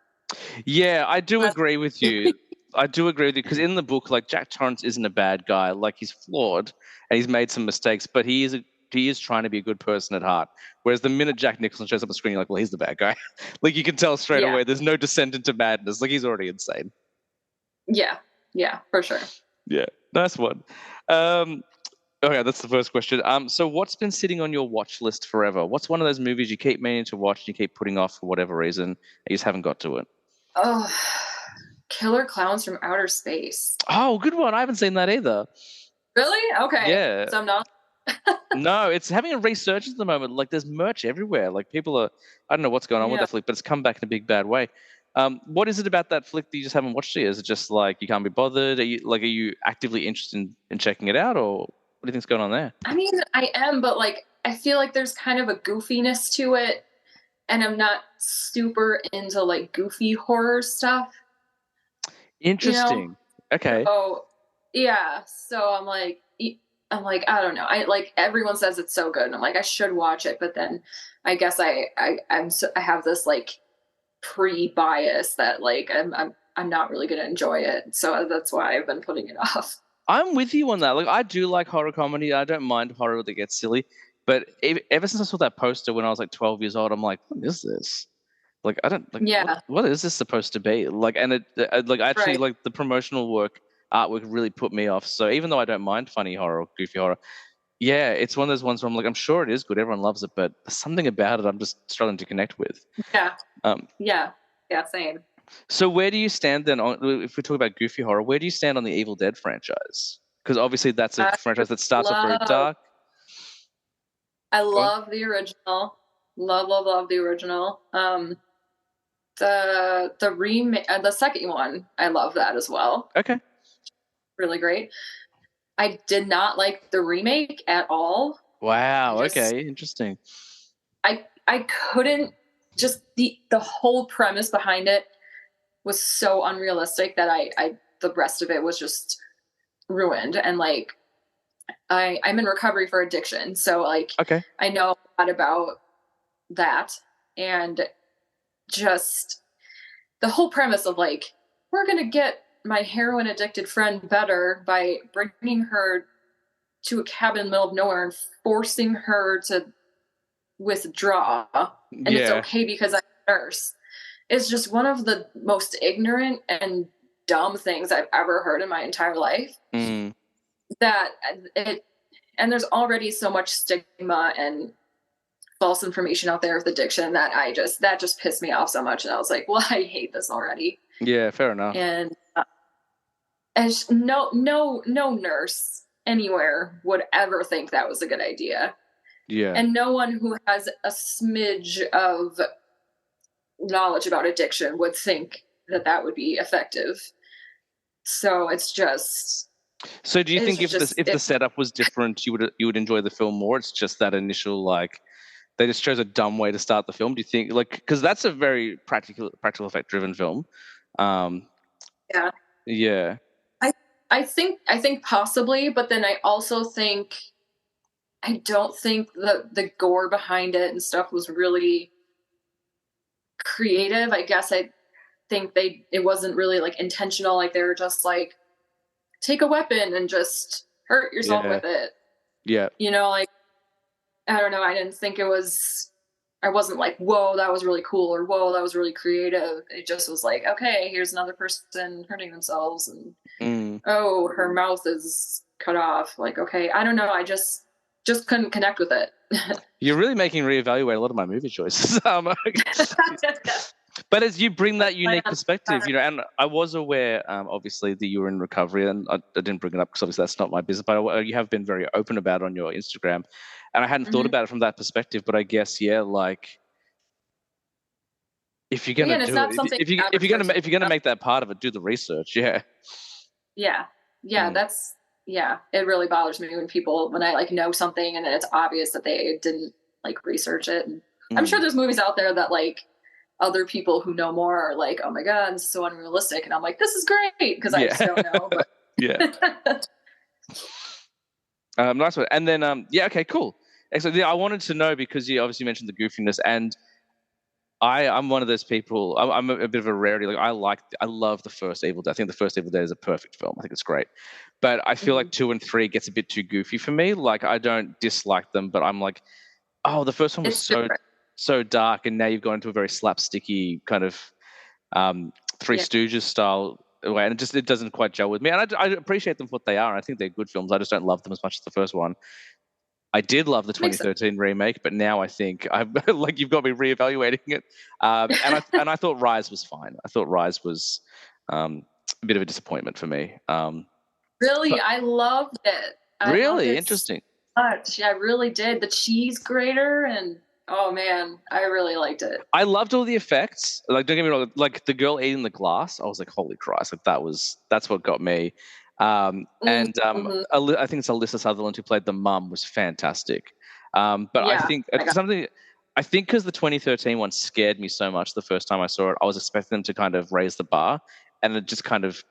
S1: Yeah, I do
S2: That's-
S1: agree with you. I do agree with you, because in the book, like, Jack Torrance isn't a bad guy. Like, he's flawed and he's made some mistakes, but he is trying to be a good person at heart. Whereas the minute Jack Nicholson shows up on the screen, you're like, well, he's the bad guy. Like, you can tell straight
S2: yeah,
S1: away. There's no descent into madness. Like, he's already insane.
S2: yeah, for sure.
S1: Yeah, nice one. Um, okay, that's the first question. So what's been sitting on your watch list forever? What's one of those movies you keep meaning to watch and you keep putting off for whatever reason, and you just haven't got to it?
S2: Oh, Killer Clowns from Outer Space.
S1: Oh, good one. I haven't seen that either.
S2: Really? Okay.
S1: Yeah.
S2: So I'm not.
S1: No, it's having a resurgence at the moment. Like, there's merch everywhere. Like, people are, I don't know what's going on with
S2: Yeah.
S1: that flick, but it's come back in a big bad way. What is it about that flick that you just haven't watched it? Is it just like you can't be bothered? Are you actively interested in checking it out, or what do you think's going on there?
S2: I mean, I am, but like, I feel like there's kind of a goofiness to it, and I'm not super into like goofy horror stuff, you know?
S1: Interesting. Okay.
S2: So, yeah. So I don't know. I like everyone says it's so good, and I'm like, I should watch it, but then I guess I have this like pre-bias that like I'm not really gonna enjoy it. So that's why I've been putting it off.
S1: I'm with you on that. Like, I do like horror comedy. I don't mind horror that gets silly. But ever since I saw that poster when I was like 12 years old, I'm like, what is this? Like, I don't like
S2: Yeah,
S1: what is this supposed to be? Like, and like, actually,
S2: right.
S1: like, the promotional artwork really put me off. So even though I don't mind funny horror or goofy horror, yeah, it's one of those ones where I'm like, I'm sure it is good. Everyone loves it, but there's something about it I'm just struggling to connect with.
S2: Yeah,
S1: Um,
S2: yeah, yeah, same.
S1: so where do you stand then on, if we talk about goofy horror, where do you stand on the Evil Dead franchise? Because obviously that's a
S2: I
S1: franchise that starts off very
S2: love
S1: dark.
S2: I
S1: Go on.
S2: love the original. Love the original. The remake, the second one, I love that as well.
S1: Okay.
S2: Really great. I did not like the remake at all. I
S1: Wow.
S2: just
S1: Okay. Interesting.
S2: I couldn't, just the whole premise behind it. was so unrealistic that I the rest of it was just ruined. And like I'm in recovery for addiction, so like
S1: Okay.
S2: I know a lot about that. And just the whole premise of like, we're gonna get my heroin addicted friend better by bringing her to a cabin in the middle of nowhere and forcing her to withdraw, and it's
S1: Yeah.
S2: okay because I'm a nurse, is just one of the most ignorant and dumb things I've ever heard in my entire life.
S1: Mm.
S2: That it And there's already so much stigma and false information out there with addiction that that just pissed me off so much, and I was like, well, I hate this already.
S1: Yeah, fair enough.
S2: And as no nurse anywhere would ever think that was a good idea,
S1: Yeah.
S2: and no one who has a smidge of knowledge about addiction would think that that would be effective. So
S1: So do you think
S2: it's just
S1: if the setup was different, you would enjoy the film more? It's just that initial, like, they just chose a dumb way to start the film. Do you think, like, because that's a very practical effect driven film? Um,
S2: yeah.
S1: yeah,
S2: I I think possibly, but then I also think I don't think the gore behind it and stuff was really creative. I guess I think it wasn't really like intentional. Like they were just like, take a weapon and just hurt yourself
S1: yeah,
S2: with it.
S1: yeah,
S2: Like I don't know. I didn't think it was. I wasn't like, whoa, that was really cool, or whoa, that was really creative. It just was like, okay, here's another person hurting themselves, and
S1: mm.
S2: oh, her mouth is cut off. Like, okay, I don't know. I just couldn't connect with it.
S1: You're really making reevaluate a lot of my movie choices. But as you bring that unique perspective, and I was aware, obviously, that you were in recovery, and I didn't bring it up because obviously that's not my business. But you have been very open about it on your Instagram, and I hadn't thought
S2: Mhm.
S1: about it from that perspective. But I guess, yeah, like, if you're gonna
S2: Again, it's
S1: do
S2: not
S1: it,
S2: something I advertise.
S1: if you're gonna make that part of it, do the research. Yeah.
S2: Yeah, yeah,
S1: Mm,
S2: that's yeah. It really bothers me when I like know something and it's obvious that they didn't like research it. And I'm sure
S1: mm.
S2: there's movies out there that like other people who know more are like, oh my god, this is so unrealistic, and I'm like, this is great because I just
S1: Yeah.
S2: don't know.
S1: Yeah.
S2: But
S1: Nice one. And then, yeah, okay, cool. Excellent. Yeah, I wanted to know because you obviously mentioned the goofiness, and I'm one of those people. I'm a bit of a rarity. Like, I love the first Evil Dead. I think the first Evil Dead is a perfect film. I think it's great, but I feel like
S2: Mhm.
S1: 2 and 3 gets a bit too goofy for me. Like, I don't dislike them, but I'm like, oh, the first one was
S2: It's different.
S1: so dark, and now you've gone into a very slapsticky kind of Three
S2: Yeah,
S1: Stooges style way, and it doesn't quite gel with me. And I appreciate them for what they are. And I think they're good films. I just don't love them as much as the first one. I did love the
S2: makes sense.
S1: 2013 remake, but now I think I'm like, you've got me reevaluating it. And I thought Rise was fine. I thought Rise was a bit of a disappointment for me.
S2: Really,
S1: But
S2: I loved it. I loved
S1: really
S2: it so
S1: interesting.
S2: much. Yeah, I really did. The cheese grater, and oh man, I really liked it.
S1: I loved all the effects. Like, don't get me wrong. Like, the girl eating the glass, I was like, holy Christ! Like, that's what got me. And
S2: Mhm.
S1: I think it's Alyssa Sutherland who played the mum was fantastic. But I
S2: Yeah,
S1: think
S2: I got
S1: something. I think because the 2013 one scared me so much the first time I saw it, I was expecting them to kind of raise the bar, and it just kind of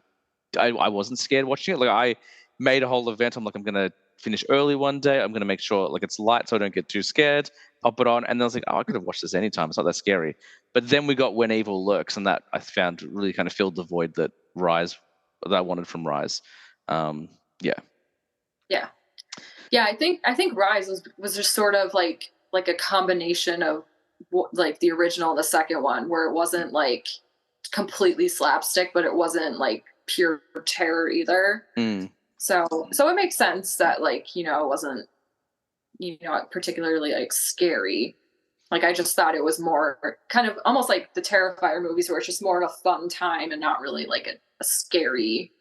S1: I wasn't scared watching it. Like, I made a whole event. I'm like, I'm gonna finish early one day. I'm gonna make sure like it's light so I don't get too scared. Pop it on, and then I was like, oh, I could have watched this anytime. It's not that scary. But then we got When Evil Lurks, and that I found really kind of filled the void that I wanted from Rise. Um, yeah,
S2: yeah. Yeah, I think Rise was just sort of like a combination of like the original and the second one, where it wasn't like completely slapstick, but it wasn't like pure terror either.
S1: mm,
S2: So it makes sense that like it wasn't particularly like scary. Like I just thought it was more kind of almost like the Terrifier movies, where it's just more of a fun time and not really like a scary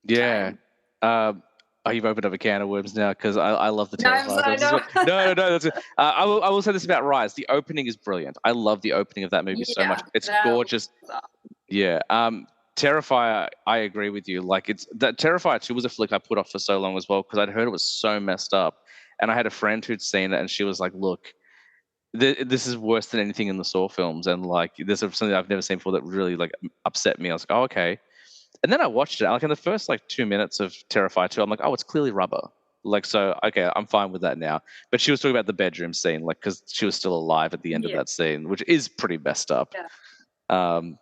S1: yeah.
S2: time.
S1: Um, oh, you've opened up a can of worms now because I love the
S2: No,
S1: Terrifier
S2: I
S1: films as well.
S2: know.
S1: No. That's good. I will say this about Rise. The opening is brilliant. I love the opening of that movie so much.
S2: Yeah,
S1: It's
S2: that
S1: gorgeous.
S2: was awesome.
S1: Yeah. Terrifier, I agree with you. Like, it's that Terrifier 2 was a flick I put off for so long as well because I'd heard it was so messed up. And I had a friend who'd seen it and she was like, look, this is worse than anything in the Saw films, and like this is something I've never seen before that really like upset me. I was like, oh, okay. And then I watched it. Like in the first like 2 minutes of Terrifier 2, I'm like, oh, it's clearly rubber. Like, so okay, I'm fine with that now. But she was talking about the bedroom scene, like because she was still alive at the end of
S2: Yeah.
S1: that scene, which is pretty messed up.
S2: Yeah.
S1: Um,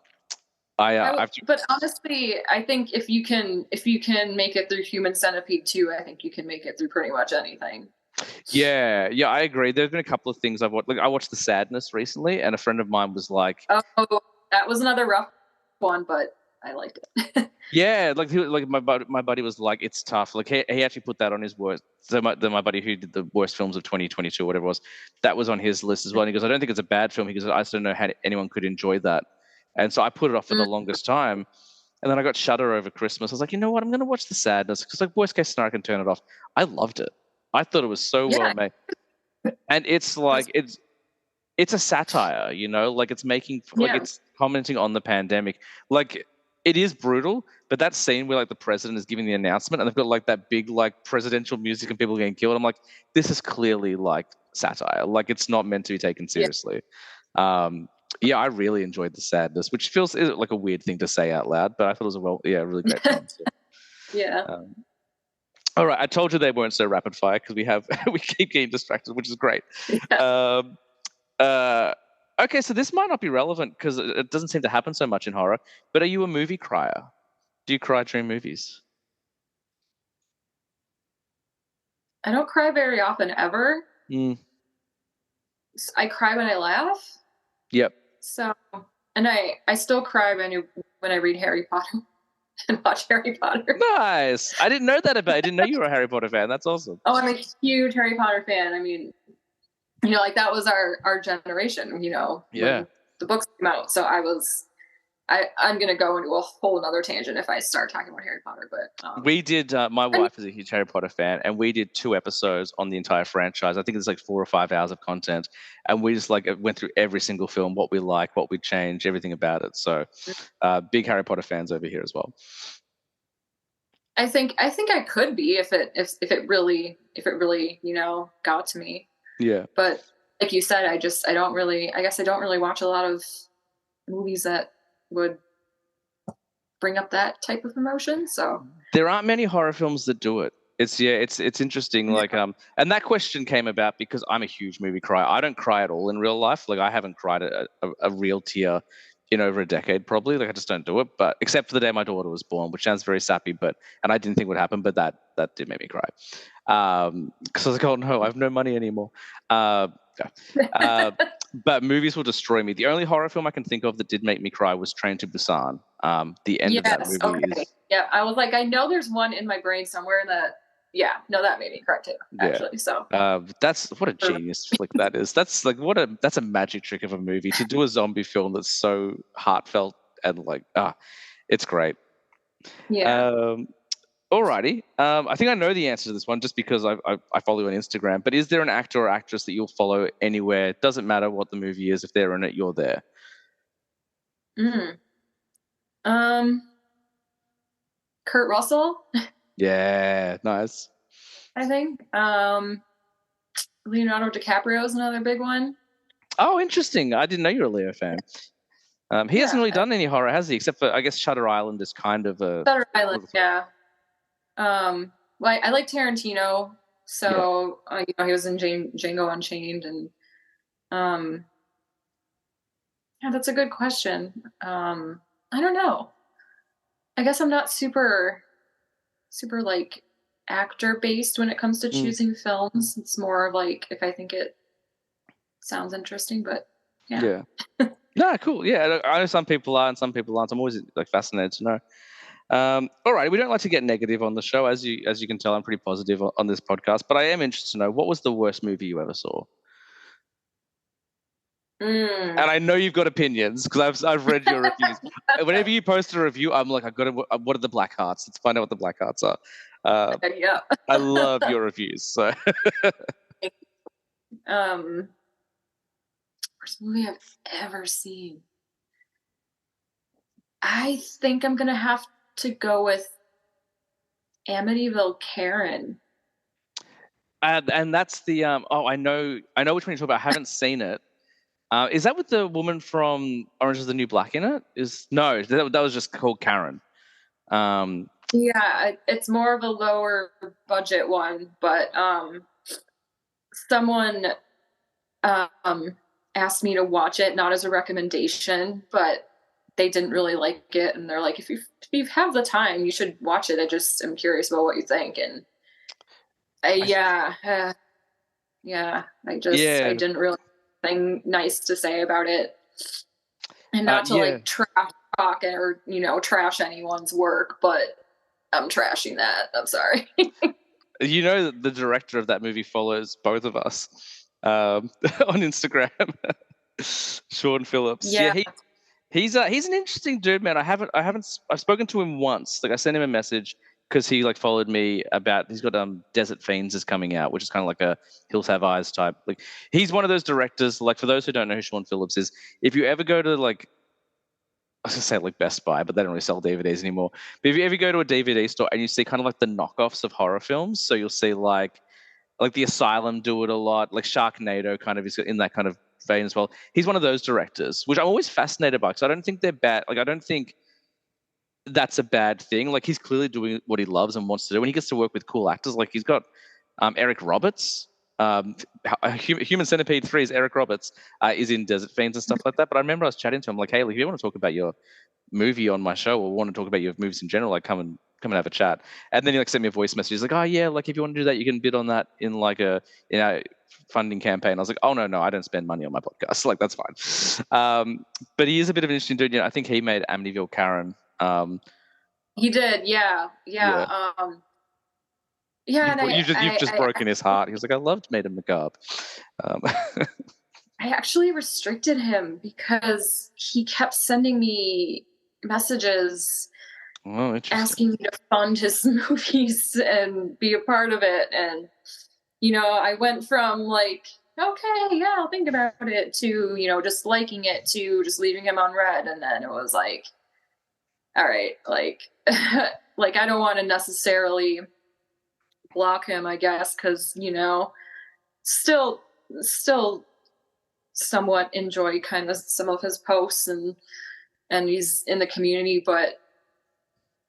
S2: But honestly, I think if you can make it through Human Centipede 2, I think you can make it through pretty much anything.
S1: yeah, I agree. There's been a couple of things I've watched. Like I watched The Sadness recently, and a friend of mine was like,
S2: Oh, that was another rough one, but I liked it.
S1: yeah, like my buddy was like, it's tough. Like he actually put that on his worst. So my buddy who did the worst films of 2022, whatever it was, that was on his list as well. And he goes, I don't think it's a bad film. He goes, I just don't know how anyone could enjoy that. And so I put it off for the
S2: Mm,
S1: longest time. And then I got Shudder over Christmas. I was like, you know what? I'm going to watch The Sadness because, like, worst case scenario, I can turn it off. I loved it. I thought it was so well
S2: yeah.
S1: made, and it's like it's a satire, you know, like it's making like
S2: Yeah.
S1: it's commenting on the pandemic. Like it is brutal, but that scene where like the president is giving the announcement and they've got like that big like presidential music and people getting killed, I'm like, this is clearly like satire. Like it's not meant to be taken
S2: Yeah.
S1: seriously. Um, yeah, I really enjoyed The Sadness, which feels like a weird thing to say out loud, but I thought it was a really great film. So,
S2: Yeah.
S1: um, all right, I told you they weren't so rapid fire because we keep getting distracted, which is great.
S2: Yeah.
S1: Um, okay, so this might not be relevant because it doesn't seem to happen so much in horror. But are you a movie crier? Do you cry during movies?
S2: I don't cry very often ever.
S1: Mm,
S2: I cry when I laugh.
S1: yep.
S2: So, and I still cry when I read Harry Potter and watch Harry Potter.
S1: Nice. I didn't know that about. I didn't know you were a Harry Potter fan. That's awesome.
S2: Oh, I'm a huge Harry Potter fan. I mean, like that was our generation,
S1: Yeah.
S2: when the books came out. So I'm gonna go into a whole another tangent if I start talking about Harry Potter, but
S1: We did. My
S2: and
S1: wife is a huge Harry Potter fan, and we did 2 episodes on the entire franchise. I think it's like 4 or 5 hours of content, and we just like went through every single film, what we like, what we change, everything about it. So, big Harry Potter fans over here as well.
S2: I think I could be if it really, got to me.
S1: Yeah.
S2: But like you said, I guess I don't really watch a lot of movies that would bring up that type of emotion. So
S1: There aren't many horror films that do it. It's interesting.
S2: yeah.
S1: Like and that question came about because I'm a huge movie crier. I don't cry at all in real life. Like I haven't cried a real tear in over a decade probably. Like I just don't do it. But except for the day my daughter was born, which sounds very sappy, and I didn't think would happen, but that did make me cry. Because I was like, oh no, I have no money anymore. Uh, uh, but movies will destroy me. The only horror film I can think of that did make me cry was Train to Busan. The end of that
S2: Yes.
S1: movie
S2: Okay.
S1: is
S2: Yeah. I was like, I know there's one in my brain somewhere that, yeah, no, that made me cry too,
S1: yeah.
S2: actually. So
S1: That's what a genius flick that is. That's like that's a magic trick of a movie to do a zombie film that's so heartfelt and like it's great.
S2: yeah.
S1: Um, Alrighty. I think I know the answer to this one just because I follow you on Instagram. But is there an actor or actress that you'll follow anywhere? Doesn't matter what the movie is. If they're in it, you're there.
S2: Mm. Um, Kurt Russell,
S1: Yeah, nice.
S2: I think. Leonardo DiCaprio is another big one.
S1: Oh, interesting. I didn't know you were a Leo fan. He hasn't
S2: Yeah.
S1: really done any horror, has he? Except for I guess Shutter Island is kind of a
S2: Shutter Island. Yeah. Well, I like Tarantino,
S1: yeah.
S2: so he was in Django Unchained, and um, yeah, that's a good question. I don't know. I guess I'm not super like actor based when it comes to
S1: Mm,
S2: choosing films. It's more of like if I think it sounds interesting, but yeah.
S1: yeah. No, cool. Yeah, look, I know some people are and some people aren't. I'm always like fascinated to know. All right, we don't like to get negative on the show, as you can tell. I'm pretty positive on this podcast, but I am interested to know what was the worst movie you ever saw.
S2: Mm.
S1: And I know you've got opinions because I've read your reviews. Whenever you post a review, I'm like, I got to. What are the black hearts? Let's find out what the black hearts are.
S2: Yeah.
S1: I love your reviews. So
S2: um, Worst movie I've ever seen. I think I'm gonna have to go with Amityville Karen.
S1: And that's the I know which one you're talking about. I haven't seen it. Is that with the woman from Orange Is the New Black in it? No, that was just called Karen.
S2: Yeah, it's more of a lower budget one, but someone um asked me to watch it, not as a recommendation, but they didn't really like it, and they're like, if you have the time, you should watch it. I just am curious about what you think, and
S1: I,
S2: yeah, yeah, I
S1: yeah,
S2: didn't really have anything nice to say about it, and not to
S1: yeah.
S2: like trash talk or trash anyone's work, but I'm trashing that. I'm sorry.
S1: You know, the director of that movie follows both of us on Instagram. Sean Phillips. Yeah,
S2: Yeah,
S1: he's an interesting dude, man. I've spoken to him once. Like I sent him a message because he like followed me about he's got Desert Fiends is coming out, which is kind of like a Hills Have Eyes type. Like he's one of those directors. Like for those who don't know who Sean Phillips is, if you ever go to like I was gonna say like Best Buy, but they don't really sell DVDs anymore. But if you ever go to a DVD store and you see kind of like the knockoffs of horror films, so you'll see like The Asylum do it a lot, like Sharknado kind of is in that kind of vein as well. He's one of those directors, which I'm always fascinated by because I don't think they're bad. Like I don't think that's a bad thing. Like he's clearly doing what he loves and wants to do. When he gets to work with cool actors, like he's got Eric Roberts. Human Centipede 3's Eric Roberts is in Desert Fiends and stuff like that. But I remember I was chatting to him like, hey, like, if you want to talk about your movie on my show or want to talk about your movies in general, like come and have a chat. And then he like sent me a voice message. He's like, oh yeah, like if you want to do that, you can bid on that in like a funding campaign. I was like, oh no, I don't spend money on my podcast. Like that's fine. But he is a bit of an interesting dude. You know, I think he made Amityville Karen.
S2: he did. Yeah,
S1: Yeah.
S2: yeah, yeah. And
S1: You've just broken his heart. He was like, I loved Maiden Macabre. Um,
S2: I actually restricted him because he kept sending me messages
S1: oh, interesting.
S2: asking me to fund his movies and be a part of it. And, I went from like, okay, yeah, I'll think about it to, just liking it to just leaving him on red. And then it was like, all right, like, like I don't want to necessarily block him, I guess, because, still, still somewhat enjoy kind of some of his posts and he's in the community, but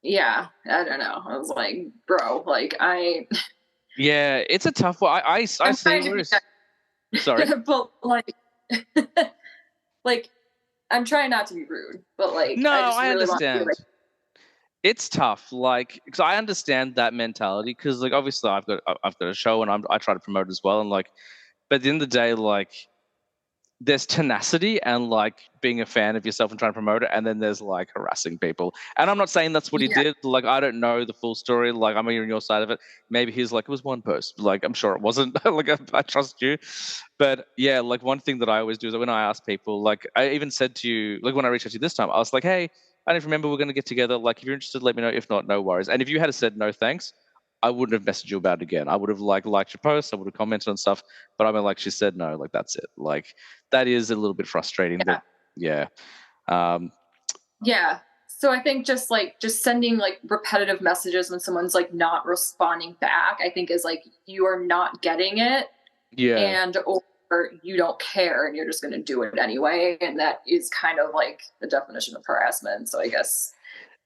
S2: yeah, I don't know. I was like, bro, like
S1: Yeah, it's a tough one. I
S2: I'm
S1: see
S2: trying to
S1: where
S2: be
S1: it's. Sorry.
S2: nice, but like like I'm trying not to be rude, but like
S1: No,
S2: I just
S1: I
S2: really want to be
S1: understand.
S2: like,
S1: It's tough, like, because I understand that mentality. Because, like, obviously, I've got a show, and I try to promote it as well. And like, but at the end of the day, like, there's tenacity and like being a fan of yourself and trying to promote it, and then there's like harassing people. And I'm not saying that's what he
S2: yeah,
S1: did. Like, I don't know the full story. Like, I'm hearing your side of it. Maybe he's like, it was one post. Like, I'm sure it wasn't. Like, I trust you. But yeah, like one thing that I always do is when I ask people, like, I even said to you, like when I reached out to you this time, I was like, hey, I don't remember we're going to get together. Like, if you're interested, let me know. If not, no worries. And if you had said no thanks, I wouldn't have messaged you about it again. I would have like liked your post. I would have commented on stuff. But I mean, like she said, no, like that's it. Like that is a little bit frustrating. But
S2: yeah,
S1: yeah, um,
S2: yeah. So I think just sending like repetitive messages when someone's like not responding back, I think is like you are not getting it,
S1: yeah.
S2: and or you don't care and you're just going to do it anyway, and that is kind of like the definition of harassment. So I guess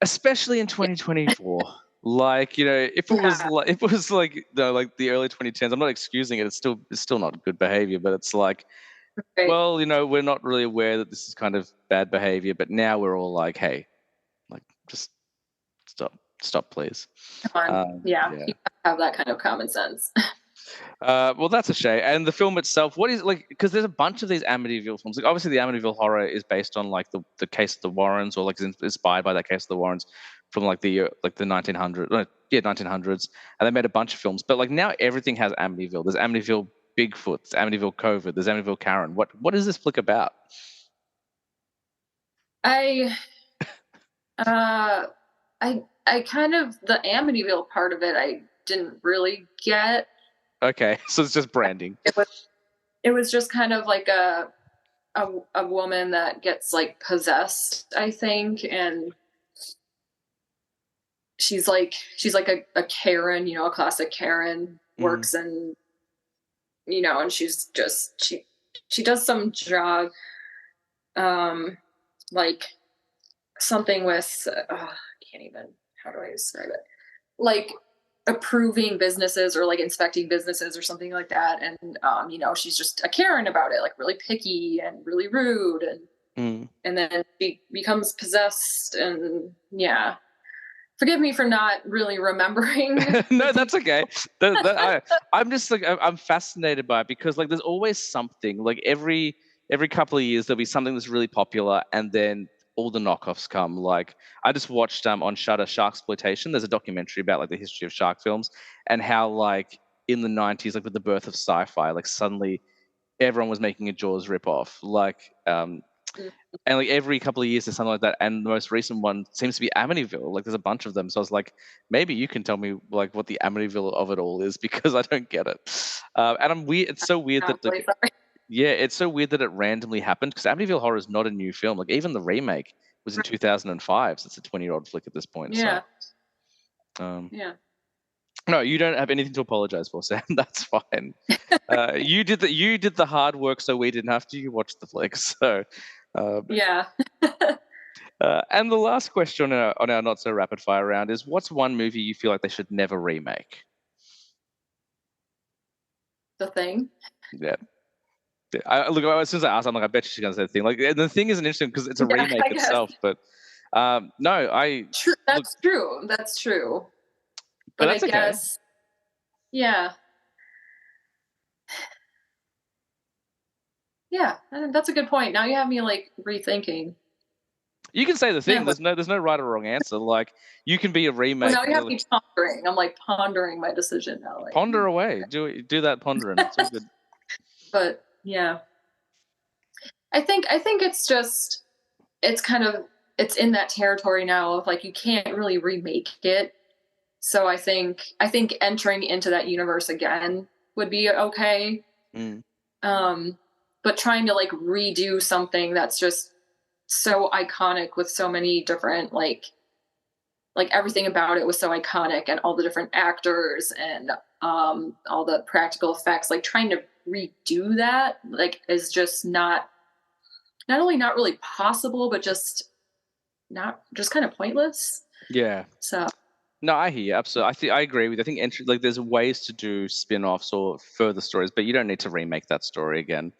S1: Especially in
S2: yeah,
S1: 2024. Like, you know,
S2: yeah,
S1: if it was like the early 2010s, I'm not excusing it. It's still not good behavior, but it's like,
S2: right.
S1: well, you know, we're not really aware that this is kind of bad behavior, but now we're all like, hey, like just stop, please.
S2: Come on, yeah,
S1: Yeah.
S2: you have that kind of common sense.
S1: Well, that's a shame. And the film itself, what is like? Because there's a bunch of these Amityville films. Like, obviously, the Amityville horror is based on like the case of the Warrens, or like is inspired by that case of the Warrens from like the 1900s, yeah, 1900s. And they made a bunch of films. But like now, everything has Amityville. There's Amityville Bigfoot, there's Amityville COVID, there's Amityville Karen. What is this flick about?
S2: I uh I kind of the Amityville part of it I didn't really get.
S1: Okay, so it's just branding.
S2: It was just kind of like a woman that gets like possessed, I think, and she's like a Karen, a classic Karen,
S1: Mm.
S2: works in and she's just she does some job, like something with I can't even, how do I describe it? Like approving businesses or like inspecting businesses or something like that. And she's just a Karen about it, like really picky and really rude, and then she becomes possessed, and yeah. Forgive me for not really remembering the
S1: No, that's
S2: details.
S1: okay. I'm just like I'm fascinated by it because like there's always something. Like every couple of years there'll be something that's really popular, and then all the knockoffs come. Like I just watched on Shudder Sharksploitation. There's a documentary about like the history of shark films and how like in the 90s, like with the birth of sci-fi, like suddenly everyone was making a Jaws ripoff. And like every couple of years there's something like that, and the most recent one seems to be Amityville. Like there's a bunch of them, so I was like, maybe you can tell me like what the Amityville of it all is because I don't get it. And I'm weird. It's so weird that
S2: Really sorry.
S1: yeah, it's so weird that it randomly happened because Amityville Horror is not a new film. Like even the remake was in 2005, so it's a 20-year-old flick at this point.
S2: Yeah.
S1: So
S2: Yeah.
S1: no, you don't have anything to apologize for, Sam. That's fine. You did the hard work, so we didn't have to. You watched the flick, so.
S2: Yeah.
S1: And the last question on our not so rapid fire round is: what's one movie you feel like they should never remake?
S2: The Thing.
S1: Yeah. Look, as soon as I asked, I'm like, I bet she's going to say the thing. Like, and the thing isn't interesting because it's a
S2: Yeah,
S1: remake
S2: I guess.
S1: itself. But no, I
S2: True.
S1: look,
S2: That's true. That's true.
S1: but
S2: But I
S1: that's okay.
S2: guess, yeah. Yeah, that's a good point. Now you have me like rethinking.
S1: You can say the
S2: Yeah,
S1: thing.
S2: but
S1: There's no right or wrong answer. Like, you can be a
S2: well,
S1: remake.
S2: now you have me pondering. I'm like pondering my decision now. Like,
S1: Ponder away. Do that pondering. It's all good.
S2: but yeah, I think it's just it's kind of it's in that territory now of like you can't really remake it. So I think entering into that universe again would be okay.
S1: Mm.
S2: Um, but trying to like redo something that's just so iconic with so many different like everything about it was so iconic and all the different actors and all the practical effects, like trying to redo that like is just not only not really possible but just not just kind of pointless.
S1: Yeah.
S2: So
S1: No, I hear you. Absolutely. I agree with you. I think entry, like there's ways to do spin-offs or further stories, but you don't need to remake that story again.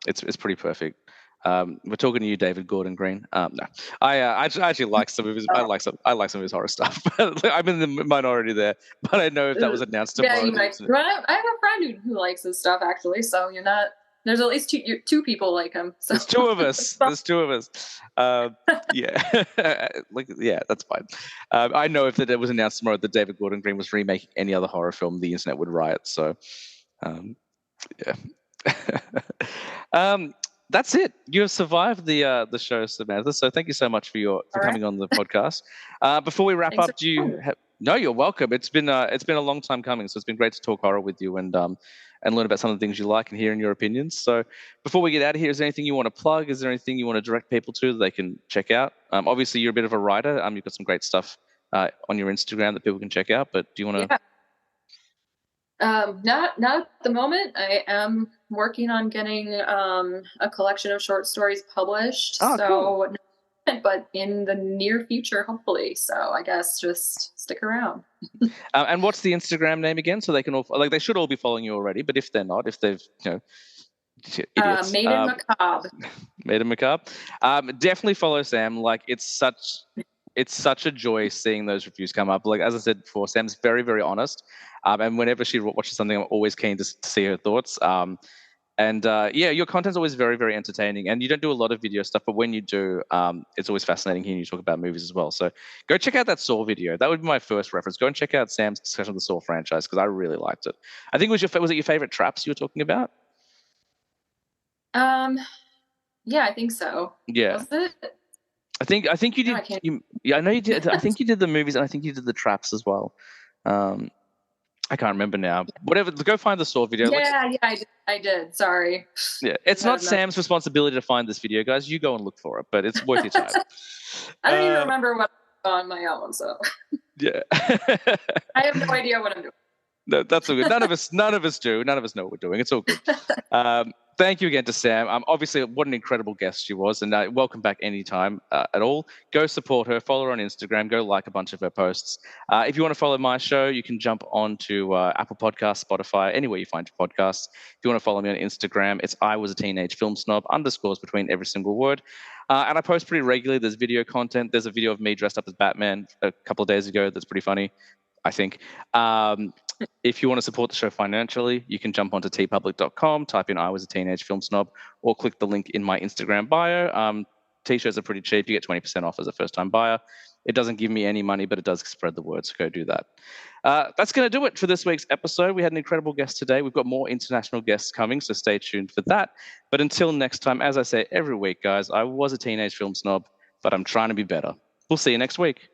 S1: It's pretty perfect. We're talking to you, David Gordon Green. No, I actually like some of his. I like some of his horror stuff. But I'm in the minority there. But I know if that was announced
S2: yeah,
S1: tomorrow,
S2: you might. Well, I have a friend who likes his stuff actually, so you're not. There's at least two people like him. So.
S1: there's two of us. There's two of us. Yeah, like yeah, that's fine. I know if it was announced tomorrow that David Gordon Green was remaking any other horror film, the internet would riot. So, um, yeah. That's it. You have survived the show, Samantha. So thank you so much for
S2: All right.
S1: coming on the podcast. Before we wrap
S2: Thanks
S1: up,
S2: for having me.
S1: No, you're welcome. It's been a long time coming. So it's been great to talk horror with you and learn about some of the things you like and hearing your opinions. So before we get out of here, is there anything you want to plug? Is there anything you want to direct people to that they can check out? Obviously, you're a bit of a writer. You've got some great stuff on your Instagram that people can check out. But do you want to?
S2: Yeah. Not at the moment. I am working on getting a collection of short stories published.
S1: Oh,
S2: so,
S1: cool.
S2: but in the near future, hopefully. So I guess just stick around.
S1: And what's the Instagram name again? So they can all they should all be following you already. But if they're not, if they've idiots,
S2: Maiden Macabre.
S1: Maiden Macabre, definitely follow Sam. Like it's such a joy seeing those reviews come up. Like as I said before, Sam's very very honest, and whenever she watches something, I'm always keen to see her thoughts. And yeah, your content's always very, very entertaining. And you don't do a lot of video stuff, but when you do, it's always fascinating hearing you talk about movies as well. So go check out that Saw video. That would be my first reference. Go and check out Sam's discussion of the Saw franchise because I really liked it. I think was it your favorite traps you were talking about?
S2: Yeah, I think so.
S1: Yeah.
S2: Was it?
S1: I think you did. Yeah, I know you did. I think you did the movies, and I think you did the traps as well. I can't remember now. Whatever. Go find the Saw video.
S2: Yeah, I did. Sorry.
S1: Yeah, it's not Sam's responsibility to find this video, guys. You go and look for it, but it's worth your time.
S2: I don't even remember what on my own, so
S1: yeah.
S2: I have no idea what I'm doing.
S1: No, that's all good. None of us do. None of us know what we're doing. It's all good. Thank you again to Sam. Obviously, what an incredible guest she was, and welcome back anytime at all. Go support her. Follow her on Instagram. Go like a bunch of her posts. If you want to follow my show, you can jump onto Apple Podcasts, Spotify, anywhere you find your podcasts. If you want to follow me on Instagram, it's I was a teenage film snob, underscores between every single word. And I post pretty regularly. There's video content. There's a video of me dressed up as Batman a couple of days ago that's pretty funny, I think. If you want to support the show financially, you can jump onto tpublic.com, type in I was a teenage film snob, or click the link in my Instagram bio. T-shirts are pretty cheap. You get 20% off as a first-time buyer. It doesn't give me any money, but it does spread the word, so go do that. That's going to do it for this week's episode. We had an incredible guest today. We've got more international guests coming, so stay tuned for that. But until next time, as I say every week, guys, I was a teenage film snob, but I'm trying to be better. We'll see you next week.